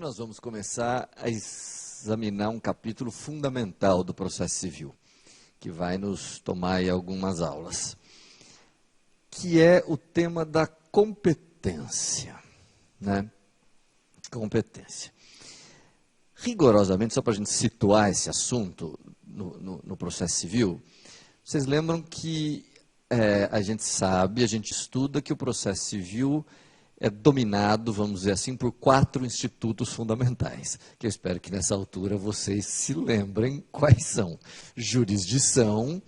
nós vamos começar a examinar um capítulo fundamental do processo civil, que vai nos tomar aí algumas aulas, que é o tema da competência, né? Competência. Rigorosamente, só para a gente situar esse assunto no processo civil, vocês lembram que a gente sabe, a gente estuda que o processo civil é dominado, vamos dizer assim, por 4 institutos fundamentais, que eu espero que nessa altura vocês se lembrem quais são: jurisdição,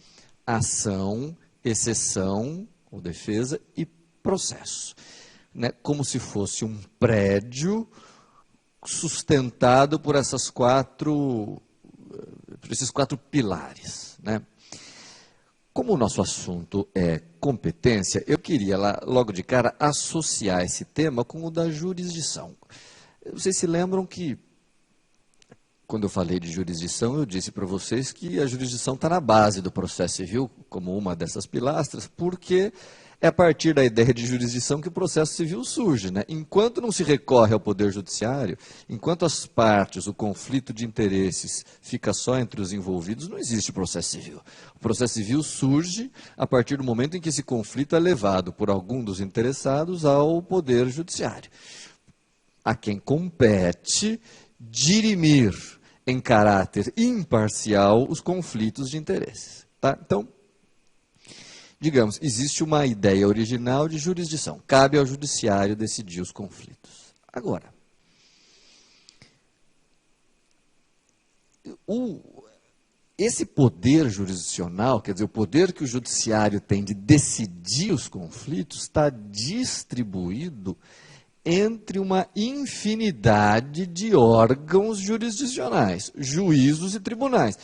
ação, exceção ou defesa e processo. Né? Como se fosse um prédio sustentado por esses quatro pilares, né? Como o nosso assunto é competência, eu queria logo de cara associar esse tema com o da jurisdição. Vocês se lembram que, quando eu falei de jurisdição, eu disse para vocês que a jurisdição está na base do processo civil, como uma dessas pilastras, porque é a partir da ideia de jurisdição que o processo civil surge, né? Enquanto não se recorre ao Poder Judiciário, enquanto as partes, o conflito de interesses fica só entre os envolvidos, não existe processo civil. O processo civil surge a partir do momento em que esse conflito é levado por algum dos interessados ao Poder Judiciário, a quem compete dirimir em caráter imparcial os conflitos de interesses. Tá? Então, digamos, existe uma ideia original de jurisdição. Cabe ao judiciário decidir os conflitos. Agora, esse poder jurisdicional, quer dizer, o poder que o judiciário tem de decidir os conflitos, está distribuído entre uma infinidade de órgãos jurisdicionais, juízos e tribunais.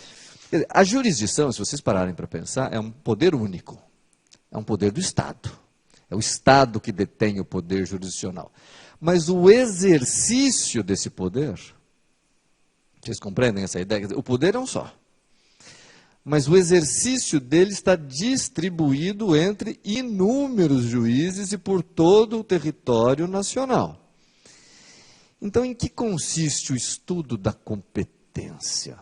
A jurisdição, se vocês pararem para pensar, é um poder único. É um poder do Estado. É o Estado que detém o poder jurisdicional. Mas o exercício desse poder, vocês compreendem essa ideia? O poder é um só. Mas o exercício dele está distribuído entre inúmeros juízes e por todo o território nacional. Então, em que consiste o estudo da competência?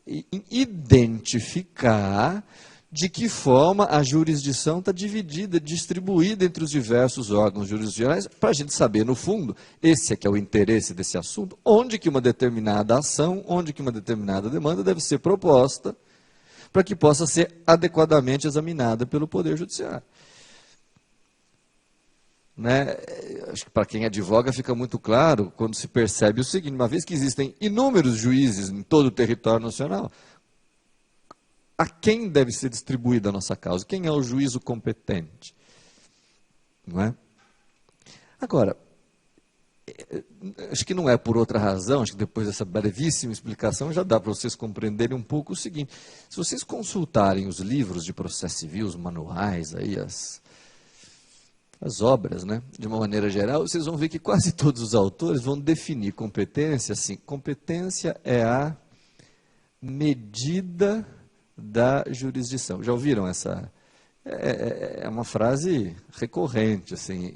Em identificar de que forma a jurisdição está dividida, distribuída entre os diversos órgãos jurisdicionais, para a gente saber, no fundo, esse é que é o interesse desse assunto, onde que uma determinada ação, onde que uma determinada demanda deve ser proposta, para que possa ser adequadamente examinada pelo Poder Judiciário. Né? Acho que para quem advoga fica muito claro quando se percebe o seguinte: uma vez que existem inúmeros juízes em todo o território nacional, a quem deve ser distribuída a nossa causa? Quem é o juízo competente? Não é? Agora, acho que não é por outra razão, acho que depois dessa brevíssima explicação já dá para vocês compreenderem um pouco o seguinte: se vocês consultarem os livros de processo civil, os manuais, aí, as obras, né, de uma maneira geral, vocês vão ver que quase todos os autores vão definir competência assim: competência é a medida da jurisdição. Já ouviram essa? É uma frase recorrente assim,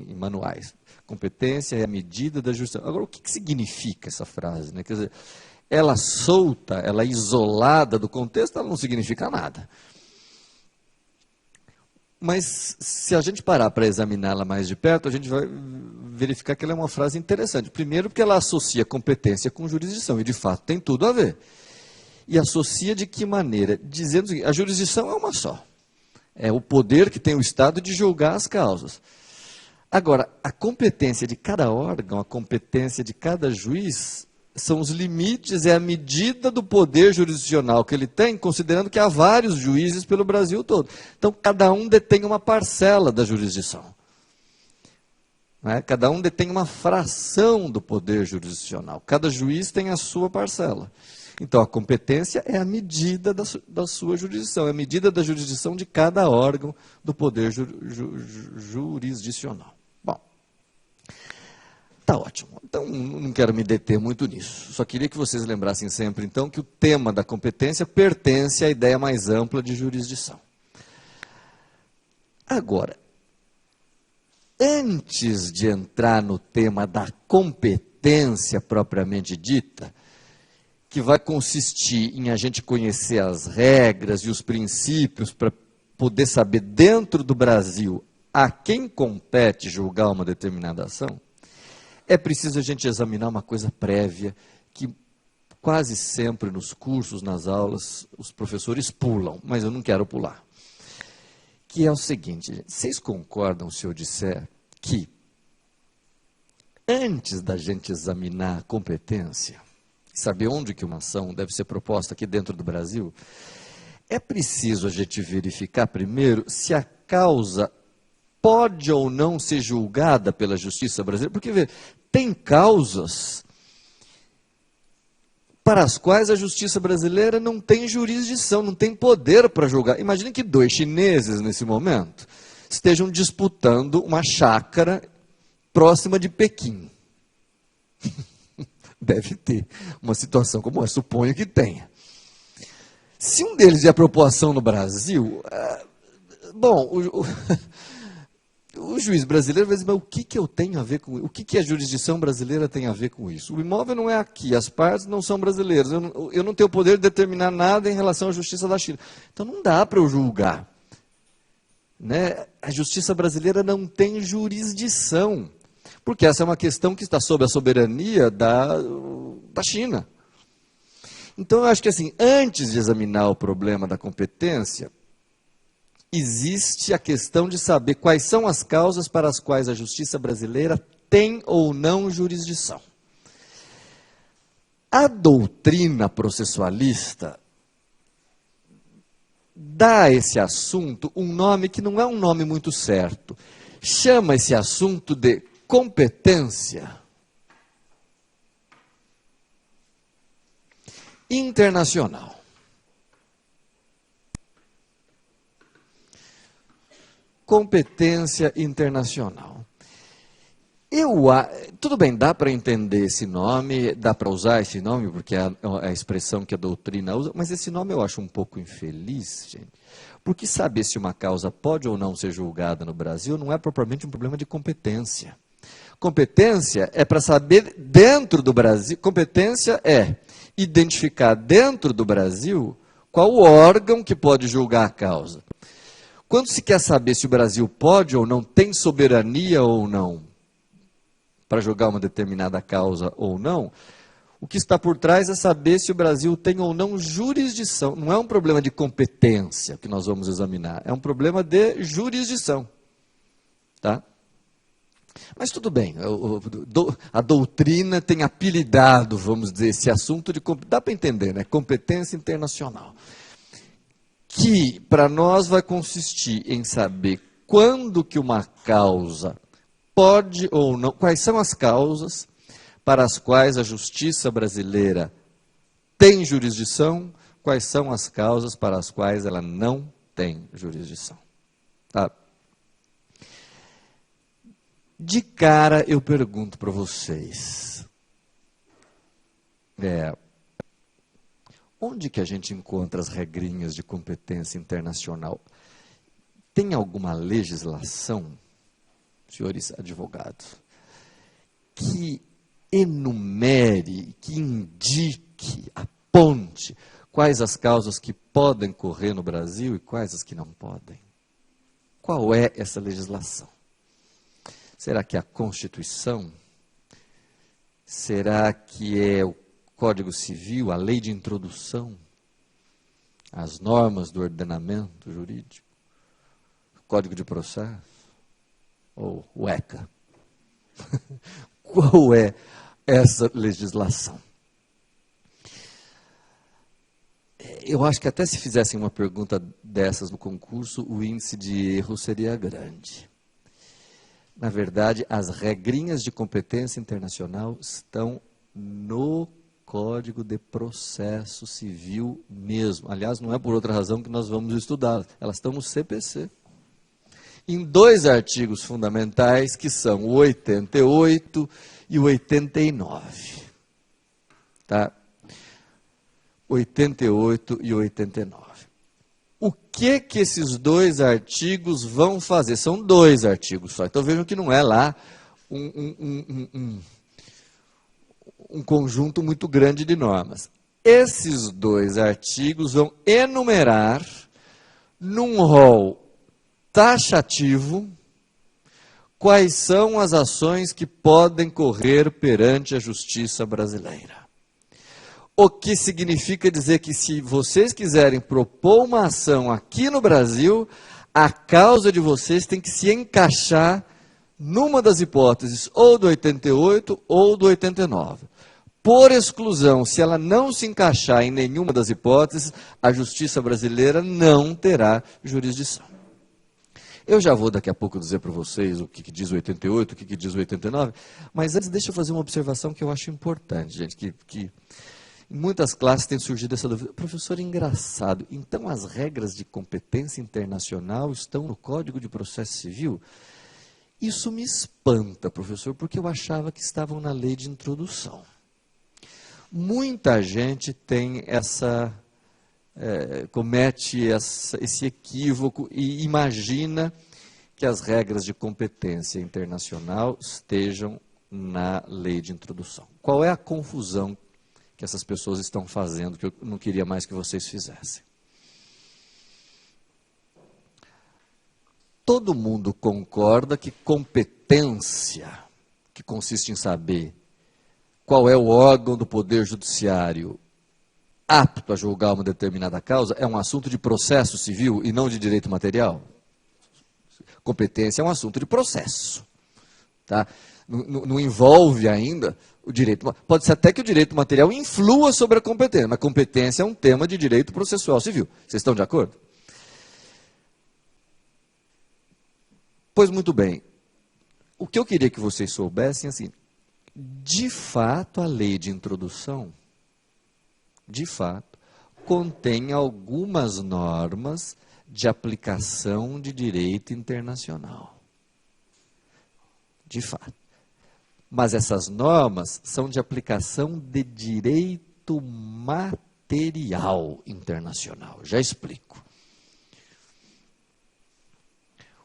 em manuais. Competência é a medida da jurisdição. Agora, o que significa essa frase? Né? Quer dizer, ela solta, ela isolada do contexto, ela não significa nada. Mas, se a gente parar para examiná-la mais de perto, a gente vai verificar que ela é uma frase interessante. Primeiro, porque ela associa competência com jurisdição, e de fato tem tudo a ver. E associa de que maneira? Dizendo o seguinte: a jurisdição é uma só. É o poder que tem o Estado de julgar as causas. Agora, a competência de cada órgão, a competência de cada juiz, são os limites, é a medida do poder jurisdicional que ele tem, considerando que há vários juízes pelo Brasil todo. Então, cada um detém uma parcela da jurisdição. Né? Cada um detém uma fração do poder jurisdicional. Cada juiz tem a sua parcela. Então, a competência é a medida da sua jurisdição, é a medida da jurisdição de cada órgão do poder jurisdicional. Bom, tá ótimo. Então, não quero me deter muito nisso. Só queria que vocês lembrassem sempre, então, que o tema da competência pertence à ideia mais ampla de jurisdição. Agora, antes de entrar no tema da competência, competência propriamente dita, que vai consistir em a gente conhecer as regras e os princípios para poder saber dentro do Brasil a quem compete julgar uma determinada ação, é preciso a gente examinar uma coisa prévia que quase sempre nos cursos, nas aulas, os professores pulam, mas eu não quero pular. Que é o seguinte, vocês concordam se eu disser que antes da gente examinar a competência, saber onde que uma ação deve ser proposta aqui dentro do Brasil, é preciso a gente verificar primeiro se a causa pode ou não ser julgada pela justiça brasileira, porque vê, tem causas para as quais a justiça brasileira não tem jurisdição, não tem poder para julgar. Imagine que dois chineses, nesse momento, estejam disputando uma chácara próxima de Pequim. Deve ter uma situação como essa, suponho que tenha. Se um deles vier propor ação no Brasil, o juiz brasileiro vai dizer, mas o que eu tenho a ver com isso? O que a jurisdição brasileira tem a ver com isso? O imóvel não é aqui, as partes não são brasileiras, eu não tenho o poder de determinar nada em relação à justiça da China. Então não dá para eu julgar. Né? A justiça brasileira não tem jurisdição, porque essa é uma questão que está sob a soberania da China. Então eu acho que assim, antes de examinar o problema da competência, existe a questão de saber quais são as causas para as quais a justiça brasileira tem ou não jurisdição. A doutrina processualista dá a esse assunto um nome que não é um nome muito certo. Chama esse assunto de competência internacional. Competência internacional. Tudo bem, dá para entender esse nome, dá para usar esse nome, porque é a expressão que a doutrina usa, mas esse nome eu acho um pouco infeliz, gente, porque saber se uma causa pode ou não ser julgada no Brasil não é propriamente um problema de competência. Competência é para saber dentro do Brasil, competência é identificar dentro do Brasil qual o órgão que pode julgar a causa. Quando se quer saber se o Brasil pode ou não, tem soberania ou não, para julgar uma determinada causa ou não, o que está por trás é saber se o Brasil tem ou não jurisdição. Não é um problema de competência que nós vamos examinar, é um problema de jurisdição. Tá? Mas tudo bem, a doutrina tem apelidado, vamos dizer, esse assunto de... Dá para entender, né? Competência internacional. Que para nós vai consistir em saber quando que uma causa pode ou não, quais são as causas para as quais a justiça brasileira tem jurisdição, quais são as causas para as quais ela não tem jurisdição. Tá? De cara eu pergunto para vocês, onde que a gente encontra as regrinhas de competência internacional? Tem alguma legislação, senhores advogados, que enumere, que indique, aponte quais as causas que podem correr no Brasil e quais as que não podem? Qual é essa legislação? Será que é a Constituição? Será que é o Código Civil, a lei de introdução, as normas do ordenamento jurídico, o Código de Processo, ou o ECA? Qual é essa legislação? Eu acho que até se fizessem uma pergunta dessas no concurso, o índice de erro seria grande. Na verdade, as regrinhas de competência internacional estão no Código de Processo Civil mesmo. Aliás, não é por outra razão que nós vamos estudar. Elas estão no CPC. Em dois artigos fundamentais, que são o 88 e o 89. Tá? 88 e 89. O que esses dois artigos vão fazer? São dois artigos só. Então vejam que não é lá um conjunto muito grande de normas. Esses dois artigos vão enumerar, num rol taxativo, quais são as ações que podem correr perante a justiça brasileira. O que significa dizer que, se vocês quiserem propor uma ação aqui no Brasil, a causa de vocês tem que se encaixar numa das hipóteses, ou do 88 ou do 89. Por exclusão, se ela não se encaixar em nenhuma das hipóteses, a justiça brasileira não terá jurisdição. Eu já vou daqui a pouco dizer para vocês o que diz o 88, o que diz o 89, mas antes deixa eu fazer uma observação que eu acho importante, gente, que em muitas classes tem surgido essa dúvida. Professor, engraçado, então as regras de competência internacional estão no Código de Processo Civil? Isso me espanta, professor, porque eu achava que estavam na lei de introdução. Muita gente tem comete esse equívoco e imagina que as regras de competência internacional estejam na lei de introdução. Qual é a confusão que essas pessoas estão fazendo, que eu não queria mais que vocês fizessem? Todo mundo concorda que competência, que consiste em saber qual é o órgão do Poder Judiciário apto a julgar uma determinada causa, é um assunto de processo civil e não de direito material? Competência é um assunto de processo. Tá? Não envolve ainda o direito. Pode ser até que o direito material influa sobre a competência, mas competência é um tema de direito processual civil. Vocês estão de acordo? Pois muito bem. O que eu queria que vocês soubessem, assim, de fato, a lei de introdução, de fato, contém algumas normas de aplicação de direito internacional. De fato. Mas essas normas são de aplicação de direito material internacional. Já explico.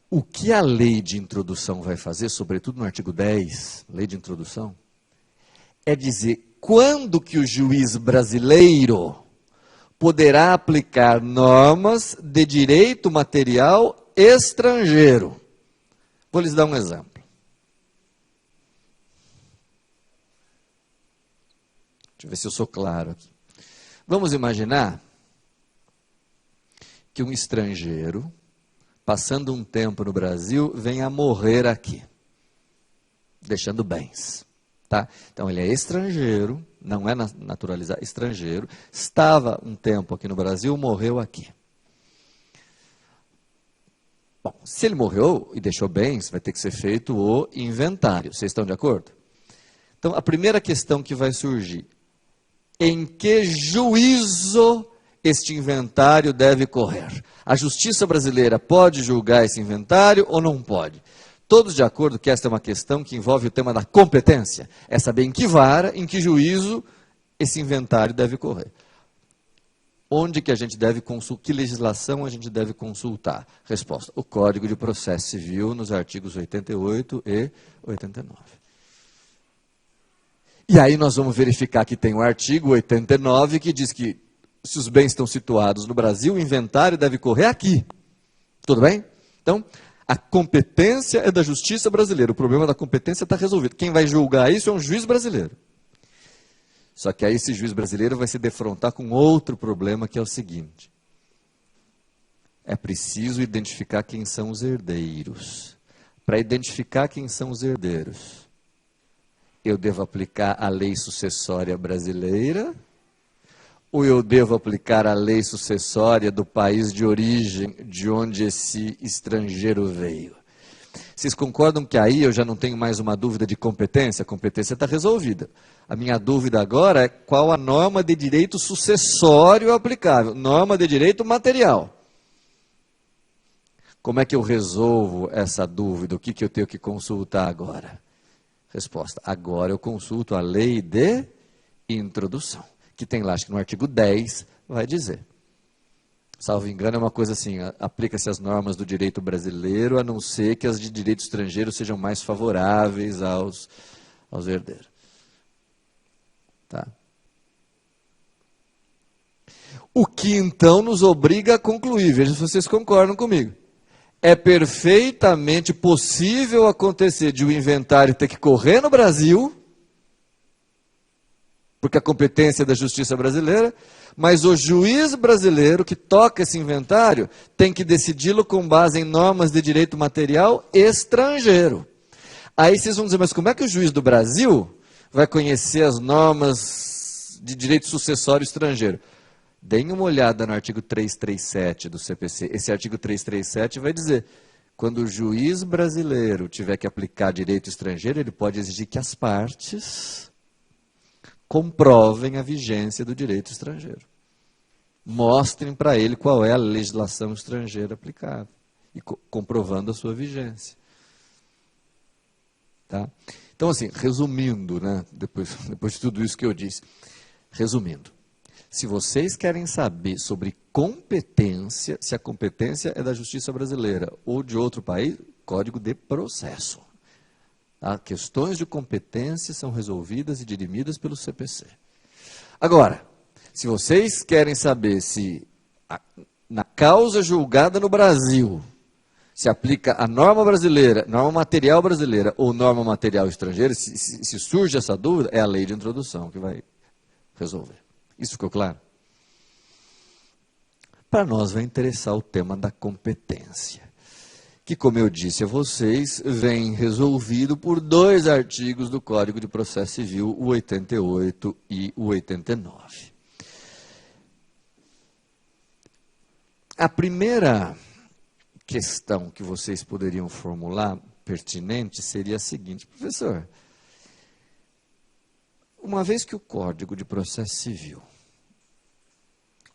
O que a lei de introdução vai fazer, sobretudo no artigo 10, lei de introdução, é dizer quando que o juiz brasileiro poderá aplicar normas de direito material estrangeiro. Vou lhes dar um exemplo. Deixa eu ver se eu sou claro aqui. Vamos imaginar que um estrangeiro, passando um tempo no Brasil, venha a morrer aqui, deixando bens. Tá? Então, ele é estrangeiro, não é naturalizado, estrangeiro, estava um tempo aqui no Brasil, morreu aqui. Bom, se ele morreu e deixou bens, vai ter que ser feito o inventário. Vocês estão de acordo? Então, a primeira questão que vai surgir: em que juízo este inventário deve correr? A justiça brasileira pode julgar esse inventário ou não pode? Todos de acordo que esta é uma questão que envolve o tema da competência. É saber em que vara, em que juízo esse inventário deve correr. Onde que a gente deve consultar, que legislação a gente deve consultar? Resposta: o Código de Processo Civil, nos artigos 88 e 89. E aí nós vamos verificar que tem o artigo 89 que diz que, se os bens estão situados no Brasil, o inventário deve correr aqui. Tudo bem? Então, a competência é da justiça brasileira. O problema da competência está resolvido. Quem vai julgar isso é um juiz brasileiro. Só que aí esse juiz brasileiro vai se defrontar com outro problema, que é o seguinte: é preciso identificar quem são os herdeiros. Para identificar quem são os herdeiros, eu devo aplicar a lei sucessória brasileira, ou eu devo aplicar a lei sucessória do país de origem de onde esse estrangeiro veio? Vocês concordam que aí eu já não tenho mais uma dúvida de competência? A competência está resolvida. A minha dúvida agora é qual a norma de direito sucessório aplicável, norma de direito material. Como é que eu resolvo essa dúvida? O que eu tenho que consultar agora? Resposta: agora eu consulto a lei de introdução, que tem lá, acho que no artigo 10, vai dizer. Salvo engano, é uma coisa assim: aplica-se as normas do direito brasileiro, a não ser que as de direito estrangeiro sejam mais favoráveis aos herdeiros. Tá? O que então nos obriga a concluir, veja se vocês concordam comigo. É perfeitamente possível acontecer de o inventário ter que correr no Brasil, porque a competência é da justiça brasileira, mas o juiz brasileiro que toca esse inventário tem que decidi-lo com base em normas de direito material estrangeiro. Aí vocês vão dizer, mas como é que o juiz do Brasil vai conhecer as normas de direito sucessório estrangeiro? Deem uma olhada no artigo 337 do CPC. Esse artigo 337 vai dizer, quando o juiz brasileiro tiver que aplicar direito estrangeiro, ele pode exigir que as partes comprovem a vigência do direito estrangeiro. Mostrem para ele qual é a legislação estrangeira aplicável, e comprovando a sua vigência. Tá? Então, assim, resumindo, né, depois de tudo isso que eu disse, resumindo, se vocês querem saber sobre competência, se a competência é da justiça brasileira ou de outro país, Código de Processo. Tá? Questões de competência são resolvidas e dirimidas pelo CPC. Agora, se vocês querem saber se na causa julgada no Brasil se aplica a norma brasileira, norma material brasileira ou norma material estrangeira, se surge essa dúvida, é a lei de introdução que vai resolver. Isso ficou claro? Para nós vai interessar o tema da competência, que, como eu disse a vocês, vem resolvido por 2 artigos do Código de Processo Civil, o 88 e o 89. A primeira questão que vocês poderiam formular, pertinente, seria a seguinte: professor, uma vez que o Código de Processo Civil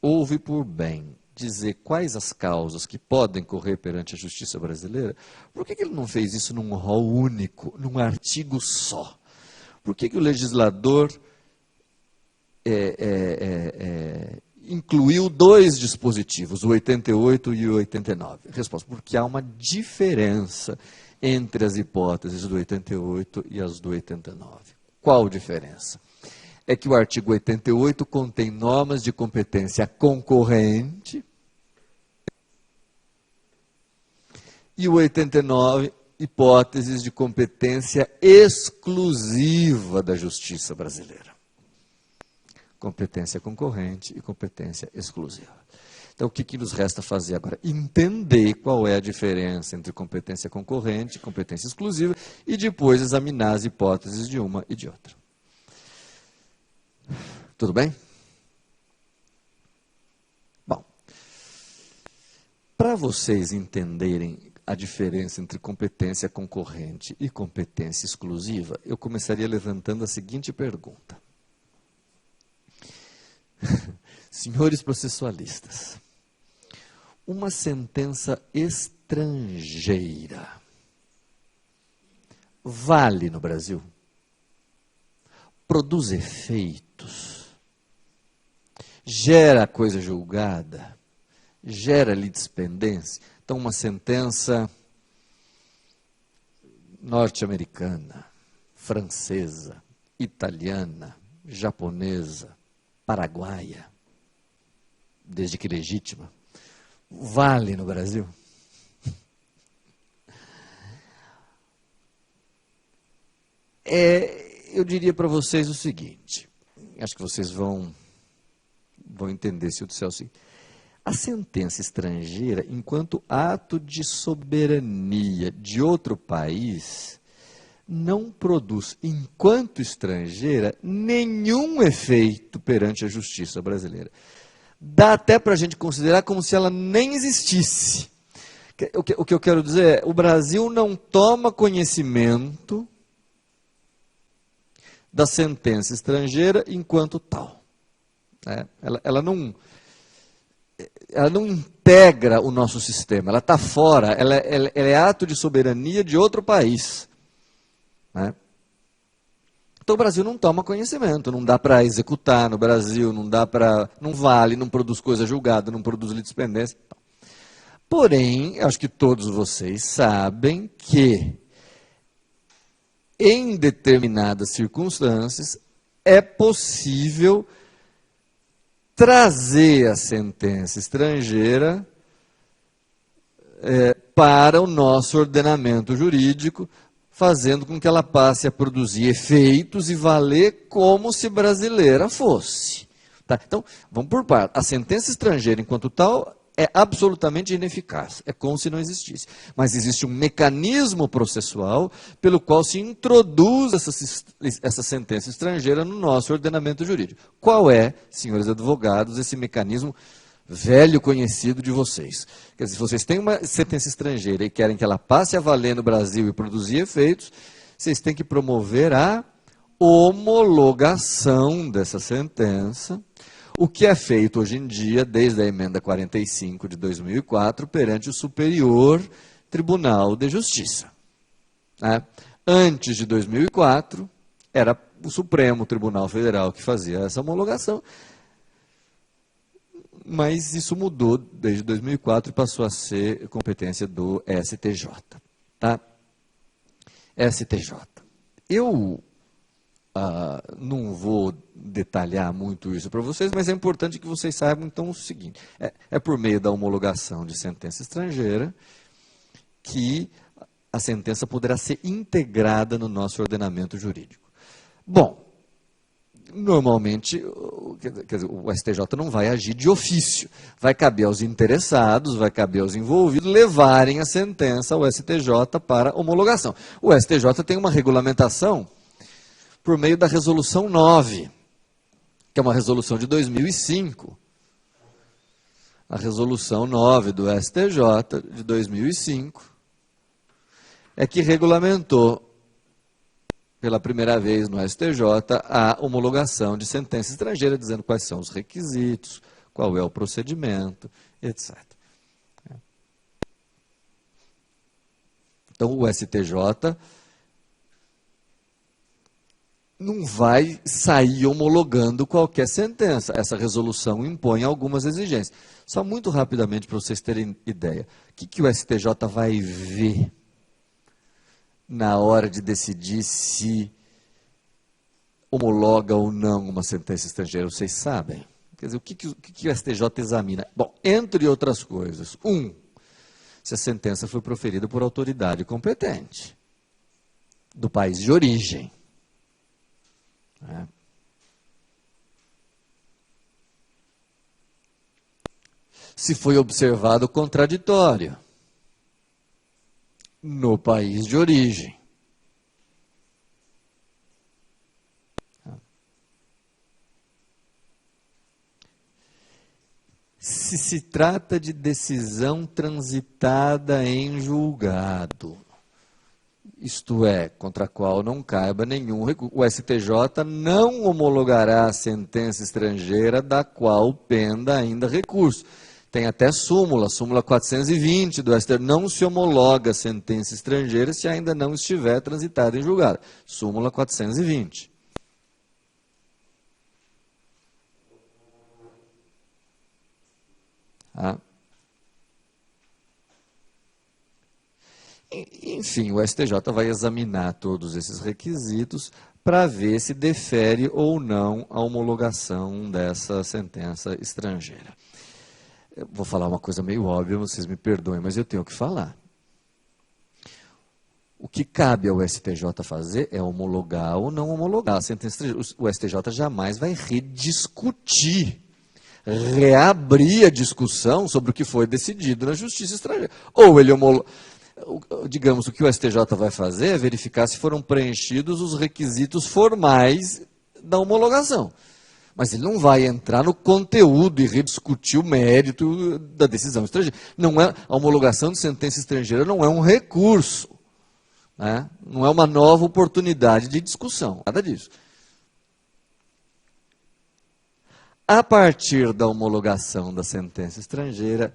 ouve por bem dizer quais as causas que podem correr perante a justiça brasileira, por que ele não fez isso num rol único, num artigo só? Por que o legislador incluiu 2 dispositivos, o 88 e o 89? Resposta: porque há uma diferença entre as hipóteses do 88 e as do 89. Qual diferença? É que o artigo 88 contém normas de competência concorrente e o 89, hipóteses de competência exclusiva da justiça brasileira. Competência concorrente e competência exclusiva. Então, o que nos resta fazer agora? Entender qual é a diferença entre competência concorrente e competência exclusiva e depois examinar as hipóteses de uma e de outra. Tudo bem? Bom, para vocês entenderem a diferença entre competência concorrente e competência exclusiva, eu começaria levantando a seguinte pergunta. Senhores processualistas, uma sentença estrangeira vale no Brasil? Produz efeitos? Gera coisa julgada? Gera litispendência? Então, uma sentença norte-americana, francesa, italiana, japonesa, paraguaia, desde que legítima, vale no Brasil? Eu diria para vocês o seguinte, acho que vocês vão entender se eu disser o seguinte: a sentença estrangeira, enquanto ato de soberania de outro país, não produz, enquanto estrangeira, nenhum efeito perante a justiça brasileira. Dá até para a gente considerar como se ela nem existisse. O que eu quero dizer é, o Brasil não toma conhecimento da sentença estrangeira enquanto tal. Ela não integra o nosso sistema, ela está fora, ela é ato de soberania de outro país. Né? Então o Brasil não toma conhecimento, não dá para executar no Brasil, não vale, não produz coisa julgada, não produz litispendência. Porém, acho que todos vocês sabem que, em determinadas circunstâncias, é possível trazer a sentença estrangeira para o nosso ordenamento jurídico, fazendo com que ela passe a produzir efeitos e valer como se brasileira fosse. Tá? Então, vamos por partes. A sentença estrangeira, enquanto tal, é absolutamente ineficaz. É como se não existisse. Mas existe um mecanismo processual pelo qual se introduz essa sentença estrangeira no nosso ordenamento jurídico. Qual é, senhores advogados, esse mecanismo velho conhecido de vocês? Quer dizer, se vocês têm uma sentença estrangeira e querem que ela passe a valer no Brasil e produzir efeitos, vocês têm que promover a homologação dessa sentença, o que é feito hoje em dia, desde a emenda 45 de 2004, perante o Superior Tribunal de Justiça. Antes de 2004, era o Supremo Tribunal Federal que fazia essa homologação, mas isso mudou desde 2004 e passou a ser competência do STJ. Tá? STJ. Eu não vou detalhar muito isso para vocês, mas é importante que vocês saibam, então, o seguinte. É por meio da homologação de sentença estrangeira que a sentença poderá ser integrada no nosso ordenamento jurídico. Bom, normalmente, quer dizer, o STJ não vai agir de ofício. Vai caber aos interessados, vai caber aos envolvidos levarem a sentença ao STJ para homologação. O STJ tem uma regulamentação por meio da Resolução 9, que é uma resolução de 2005. A Resolução 9 do STJ, de 2005, é que regulamentou pela primeira vez no STJ, a homologação de sentença estrangeira, dizendo quais são os requisitos, qual é o procedimento, etc. Então, o STJ não vai sair homologando qualquer sentença. Essa resolução impõe algumas exigências. Só muito rapidamente, para vocês terem ideia. O que o STJ vai ver na hora de decidir se homologa ou não uma sentença estrangeira? Vocês sabem? Quer dizer, o que o STJ examina? Bom, entre outras coisas. Se a sentença foi proferida por autoridade competente do país de origem. Se foi observado o contraditório no país de origem. Se trata de decisão transitada em julgado, isto é, contra a qual não caiba nenhum recurso. O STJ não homologará a sentença estrangeira da qual penda ainda recurso. Tem até súmula 420 do STJ. Não se homologa a sentença estrangeira se ainda não estiver transitada em julgado. Súmula 420. Enfim, o STJ vai examinar todos esses requisitos para ver se defere ou não a homologação dessa sentença estrangeira. Eu vou falar uma coisa meio óbvia, vocês me perdoem, mas eu tenho que falar. O que cabe ao STJ fazer é homologar ou não homologar a sentença estrangeira. O STJ jamais vai rediscutir, reabrir a discussão sobre o que foi decidido na justiça estrangeira. Ou ele homologa. Digamos, o que o STJ vai fazer é verificar se foram preenchidos os requisitos formais da homologação. Mas ele não vai entrar no conteúdo e rediscutir o mérito da decisão estrangeira. Não é, a homologação de sentença estrangeira não é um recurso, né? Não é uma nova oportunidade de discussão, nada disso. A partir da homologação da sentença estrangeira,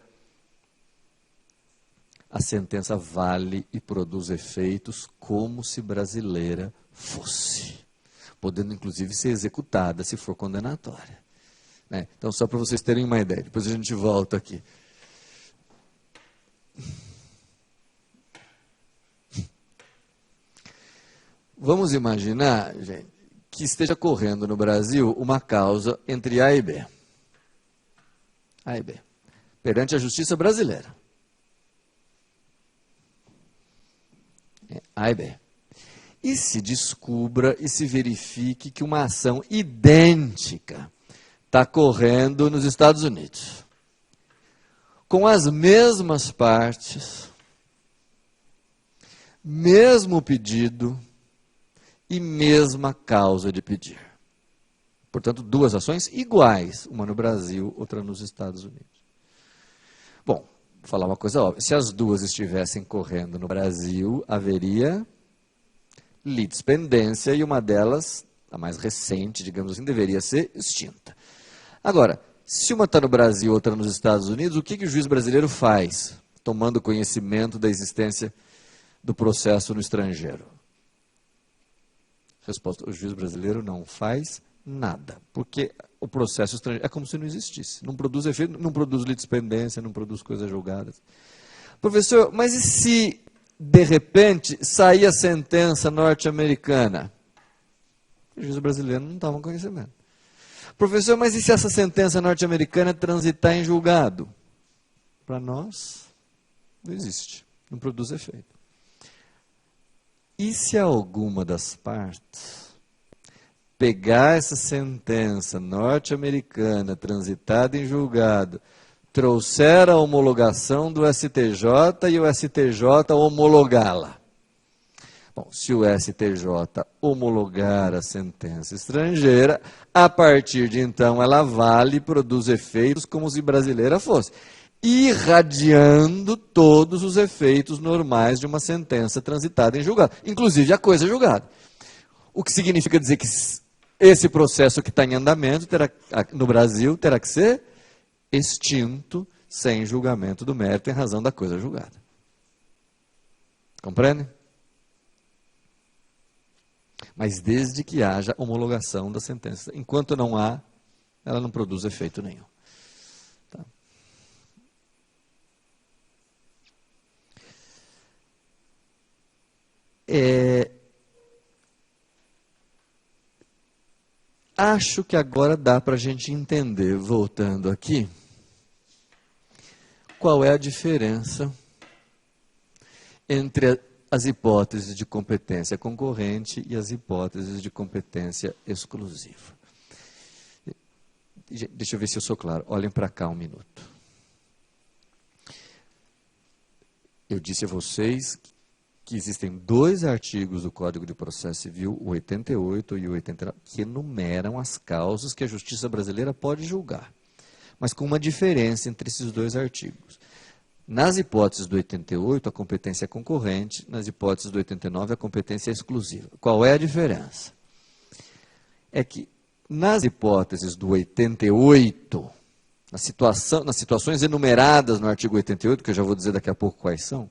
a sentença vale e produz efeitos como se brasileira fosse, podendo inclusive ser executada se for condenatória. Então, só para vocês terem uma ideia, depois a gente volta aqui. Vamos imaginar, gente, que esteja correndo no Brasil uma causa entre A e B. A e B. Perante a justiça brasileira. A e B. E se descubra e se verifique que uma ação idêntica está correndo nos Estados Unidos, com as mesmas partes, mesmo pedido e mesma causa de pedir. Portanto, duas ações iguais, uma no Brasil, outra nos Estados Unidos. Bom, vou falar uma coisa óbvia. Se as duas estivessem correndo no Brasil, haveria litispendência e uma delas, a mais recente, digamos assim, deveria ser extinta. Agora, se uma está no Brasil e outra nos Estados Unidos, o que o juiz brasileiro faz, tomando conhecimento da existência do processo no estrangeiro? Resposta: o juiz brasileiro não faz nada, porque o processo estrangeiro é como se não existisse. Não produz efeito, não produz litispendência, não produz coisas julgadas. Professor, mas e se, de repente, sair a sentença norte-americana? O juiz brasileiro não toma conhecimento. Professor, mas e se essa sentença norte-americana transitar em julgado? Para nós, não existe, não produz efeito. E se alguma das partes pegar essa sentença norte-americana transitada em julgado, trouxer a homologação do STJ e o STJ homologá-la? Bom, se o STJ homologar a sentença estrangeira, a partir de então ela vale e produz efeitos como se brasileira fosse, irradiando todos os efeitos normais de uma sentença transitada em julgado, inclusive a coisa julgada. O que significa dizer que esse processo que está em andamento no Brasil terá que ser extinto sem julgamento do mérito em razão da coisa julgada. Compreende? Mas desde que haja homologação da sentença. Enquanto não há, ela não produz efeito nenhum. Tá? Acho que agora dá para a gente entender, voltando aqui, qual é a diferença entre as hipóteses de competência concorrente e as hipóteses de competência exclusiva. Deixa eu ver se eu sou claro. Olhem para cá um minuto. Eu disse a vocês que existem dois artigos do Código de Processo Civil, o 88 e o 89, que enumeram as causas que a justiça brasileira pode julgar, mas com uma diferença entre esses dois artigos. Nas hipóteses do 88, a competência é concorrente, nas hipóteses do 89, a competência é exclusiva. Qual é a diferença? É que nas hipóteses do 88, nas situações enumeradas no artigo 88, que eu já vou dizer daqui a pouco quais são,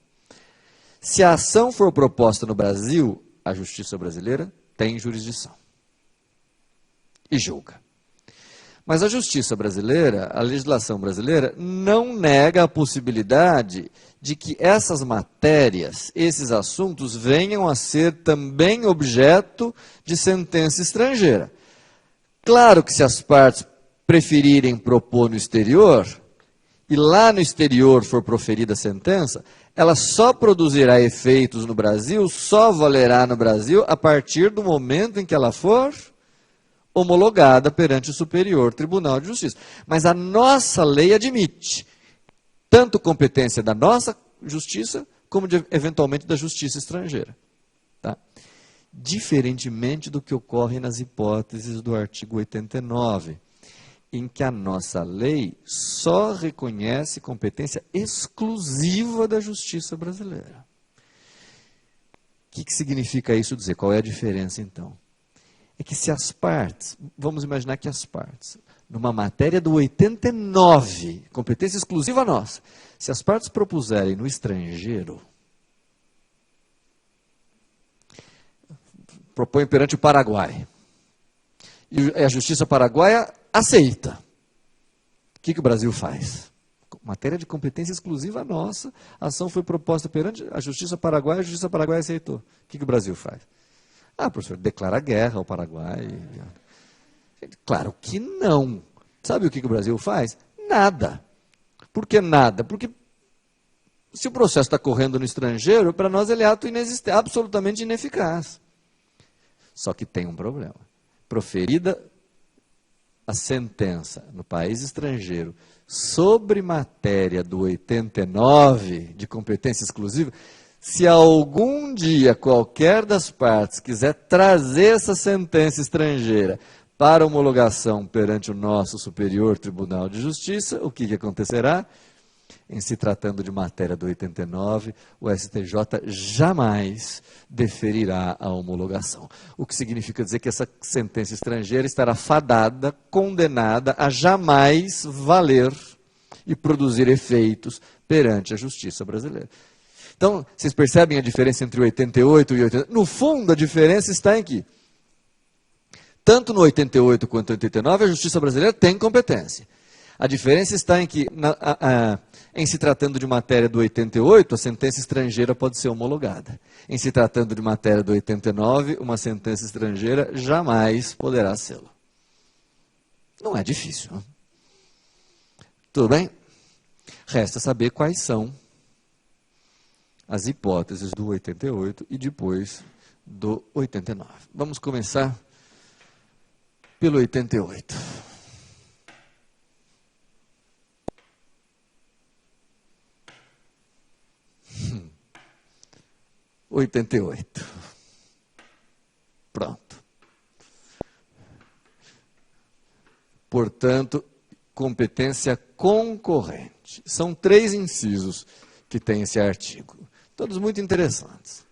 se a ação for proposta no Brasil, a justiça brasileira tem jurisdição e julga. Mas a justiça brasileira, a legislação brasileira, não nega a possibilidade de que essas matérias, esses assuntos, venham a ser também objeto de sentença estrangeira. Claro que se as partes preferirem propor no exterior, e lá no exterior for proferida a sentença, ela só produzirá efeitos no Brasil, só valerá no Brasil, a partir do momento em que ela for homologada perante o Superior Tribunal de Justiça. Mas a nossa lei admite tanto competência da nossa justiça, como eventualmente da justiça estrangeira. Tá? Diferentemente do que ocorre nas hipóteses do artigo 89, em que a nossa lei só reconhece competência exclusiva da justiça brasileira. O que significa isso dizer? Qual é a diferença, então? É que se as partes, vamos imaginar que as partes, numa matéria do 89, competência exclusiva nossa, se as partes propuserem no estrangeiro, propõem perante o Paraguai, e a justiça paraguaia aceita, o que o Brasil faz? Matéria de competência exclusiva nossa, a ação foi proposta perante a justiça paraguaia aceitou. O que o Brasil faz? Ah, professor, declara guerra ao Paraguai. Claro que não. Sabe o que o Brasil faz? Nada. Por que nada? Porque se o processo está correndo no estrangeiro, para nós ele é ato inexistente, absolutamente ineficaz. Só que tem um problema. Proferida a sentença no país estrangeiro sobre matéria do 89 de competência exclusiva, se algum dia qualquer das partes quiser trazer essa sentença estrangeira para homologação perante o nosso Superior Tribunal de Justiça, o que acontecerá? Em se tratando de matéria do 89, o STJ jamais deferirá a homologação. O que significa dizer que essa sentença estrangeira estará fadada, condenada a jamais valer e produzir efeitos perante a justiça brasileira. Então, vocês percebem a diferença entre o 88 e o 89? No fundo, a diferença está em que, tanto no 88 quanto no 89, a justiça brasileira tem competência. A diferença está em que, em se tratando de matéria do 88, a sentença estrangeira pode ser homologada. Em se tratando de matéria do 89, uma sentença estrangeira jamais poderá sê-lo. Não é difícil, não? Tudo bem? Resta saber quais são as hipóteses do 88 e depois do 89. Vamos começar pelo 88. 88. Pronto. Portanto, competência concorrente. São 3 incisos que tem esse artigo. Todos muito interessantes.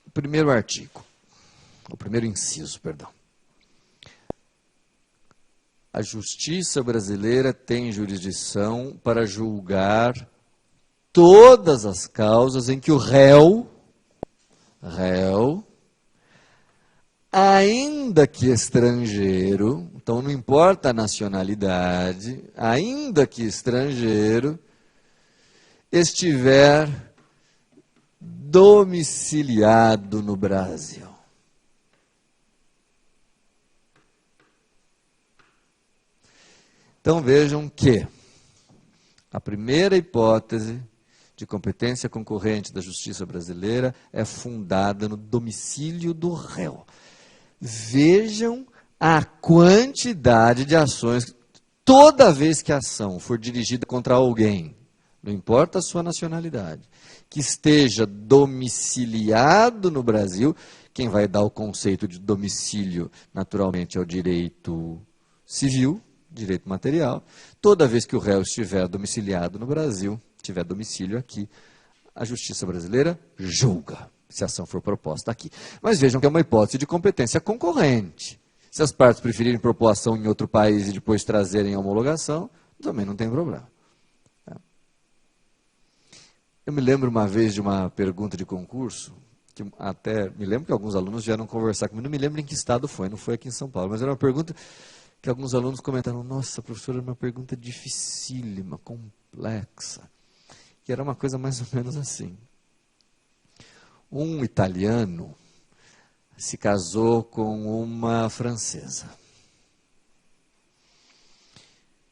O primeiro artigo, o primeiro inciso, perdão. A justiça brasileira tem jurisdição para julgar todas as causas em que o réu, ainda que estrangeiro, então não importa a nacionalidade, ainda que estrangeiro, estiver domiciliado no Brasil. Então vejam que a primeira hipótese de competência concorrente da justiça brasileira é fundada no domicílio do réu. Vejam a quantidade de ações, toda vez que a ação for dirigida contra alguém, não importa a sua nacionalidade, que esteja domiciliado no Brasil, quem vai dar o conceito de domicílio, naturalmente, é o direito civil, direito material. Toda vez que o réu estiver domiciliado no Brasil, tiver domicílio aqui, a justiça brasileira julga, se a ação for proposta aqui. Mas vejam que é uma hipótese de competência concorrente. Se as partes preferirem propor ação em outro país e depois trazerem a homologação, também não tem problema. Eu me lembro uma vez de uma pergunta de concurso, que até me lembro que alguns alunos vieram conversar comigo, não me lembro em que estado foi, não foi aqui em São Paulo, mas era uma pergunta que alguns alunos comentaram: nossa, professora, é uma pergunta dificílima, complexa. E era uma coisa mais ou menos assim. Um italiano se casou com uma francesa.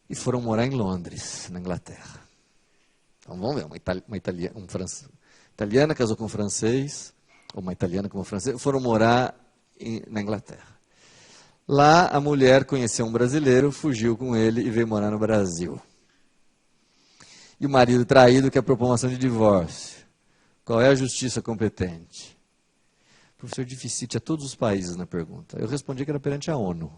E foram morar em Londres, na Inglaterra. Então vamos ver, italiana casou com um francês, ou uma italiana com uma francesa, foram morar na Inglaterra. Lá a mulher conheceu um brasileiro, fugiu com ele e veio morar no Brasil. E o marido traído quer propor uma ação de divórcio. Qual é a justiça competente? Professor Deficit, a todos os países na pergunta. Eu respondi que era perante a ONU.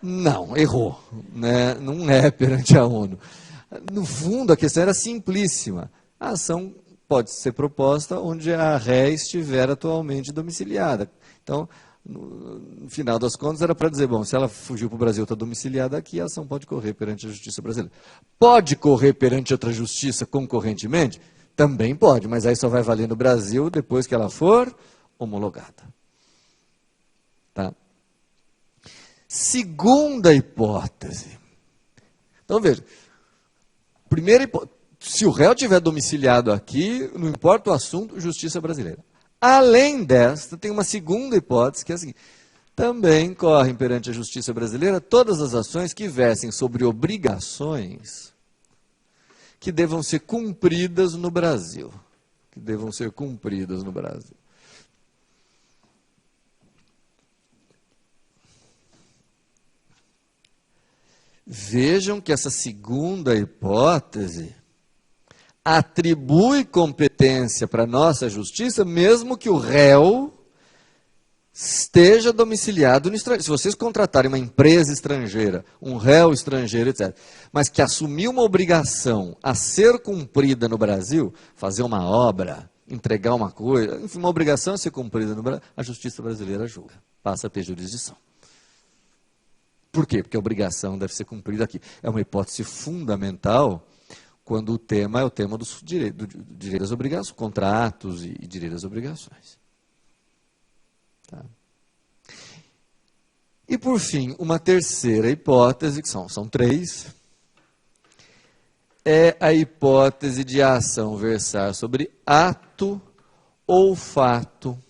Não, errou. Né? Não é perante a ONU. No fundo, a questão era simplíssima. A ação pode ser proposta onde a ré estiver atualmente domiciliada. Então, no final das contas, era para dizer, bom, se ela fugiu para o Brasil, está domiciliada aqui, a ação pode correr perante a justiça brasileira. Pode correr perante outra justiça concorrentemente? Também pode, mas aí só vai valer no Brasil depois que ela for homologada. Tá? Segunda hipótese. Então, veja, se o réu estiver domiciliado aqui, não importa o assunto, justiça brasileira. Além desta, tem uma segunda hipótese, que é a seguinte: também correm perante a justiça brasileira todas as ações que versem sobre obrigações que devam ser cumpridas no Brasil. Que devam ser cumpridas no Brasil. Vejam que essa segunda hipótese atribui competência para a nossa justiça, mesmo que o réu esteja domiciliado no estrangeiro. Se vocês contratarem uma empresa estrangeira, um réu estrangeiro, etc., mas que assumiu uma obrigação a ser cumprida no Brasil, fazer uma obra, entregar uma coisa, enfim, uma obrigação a ser cumprida no Brasil, a justiça brasileira julga, passa a ter jurisdição. Por quê? Porque a obrigação deve ser cumprida aqui. É uma hipótese fundamental quando o tema é o tema do direito das obrigações, contratos e direito das obrigações. Tá? E, por fim, uma terceira hipótese, que são três, é a hipótese de a ação versar sobre ato ou fato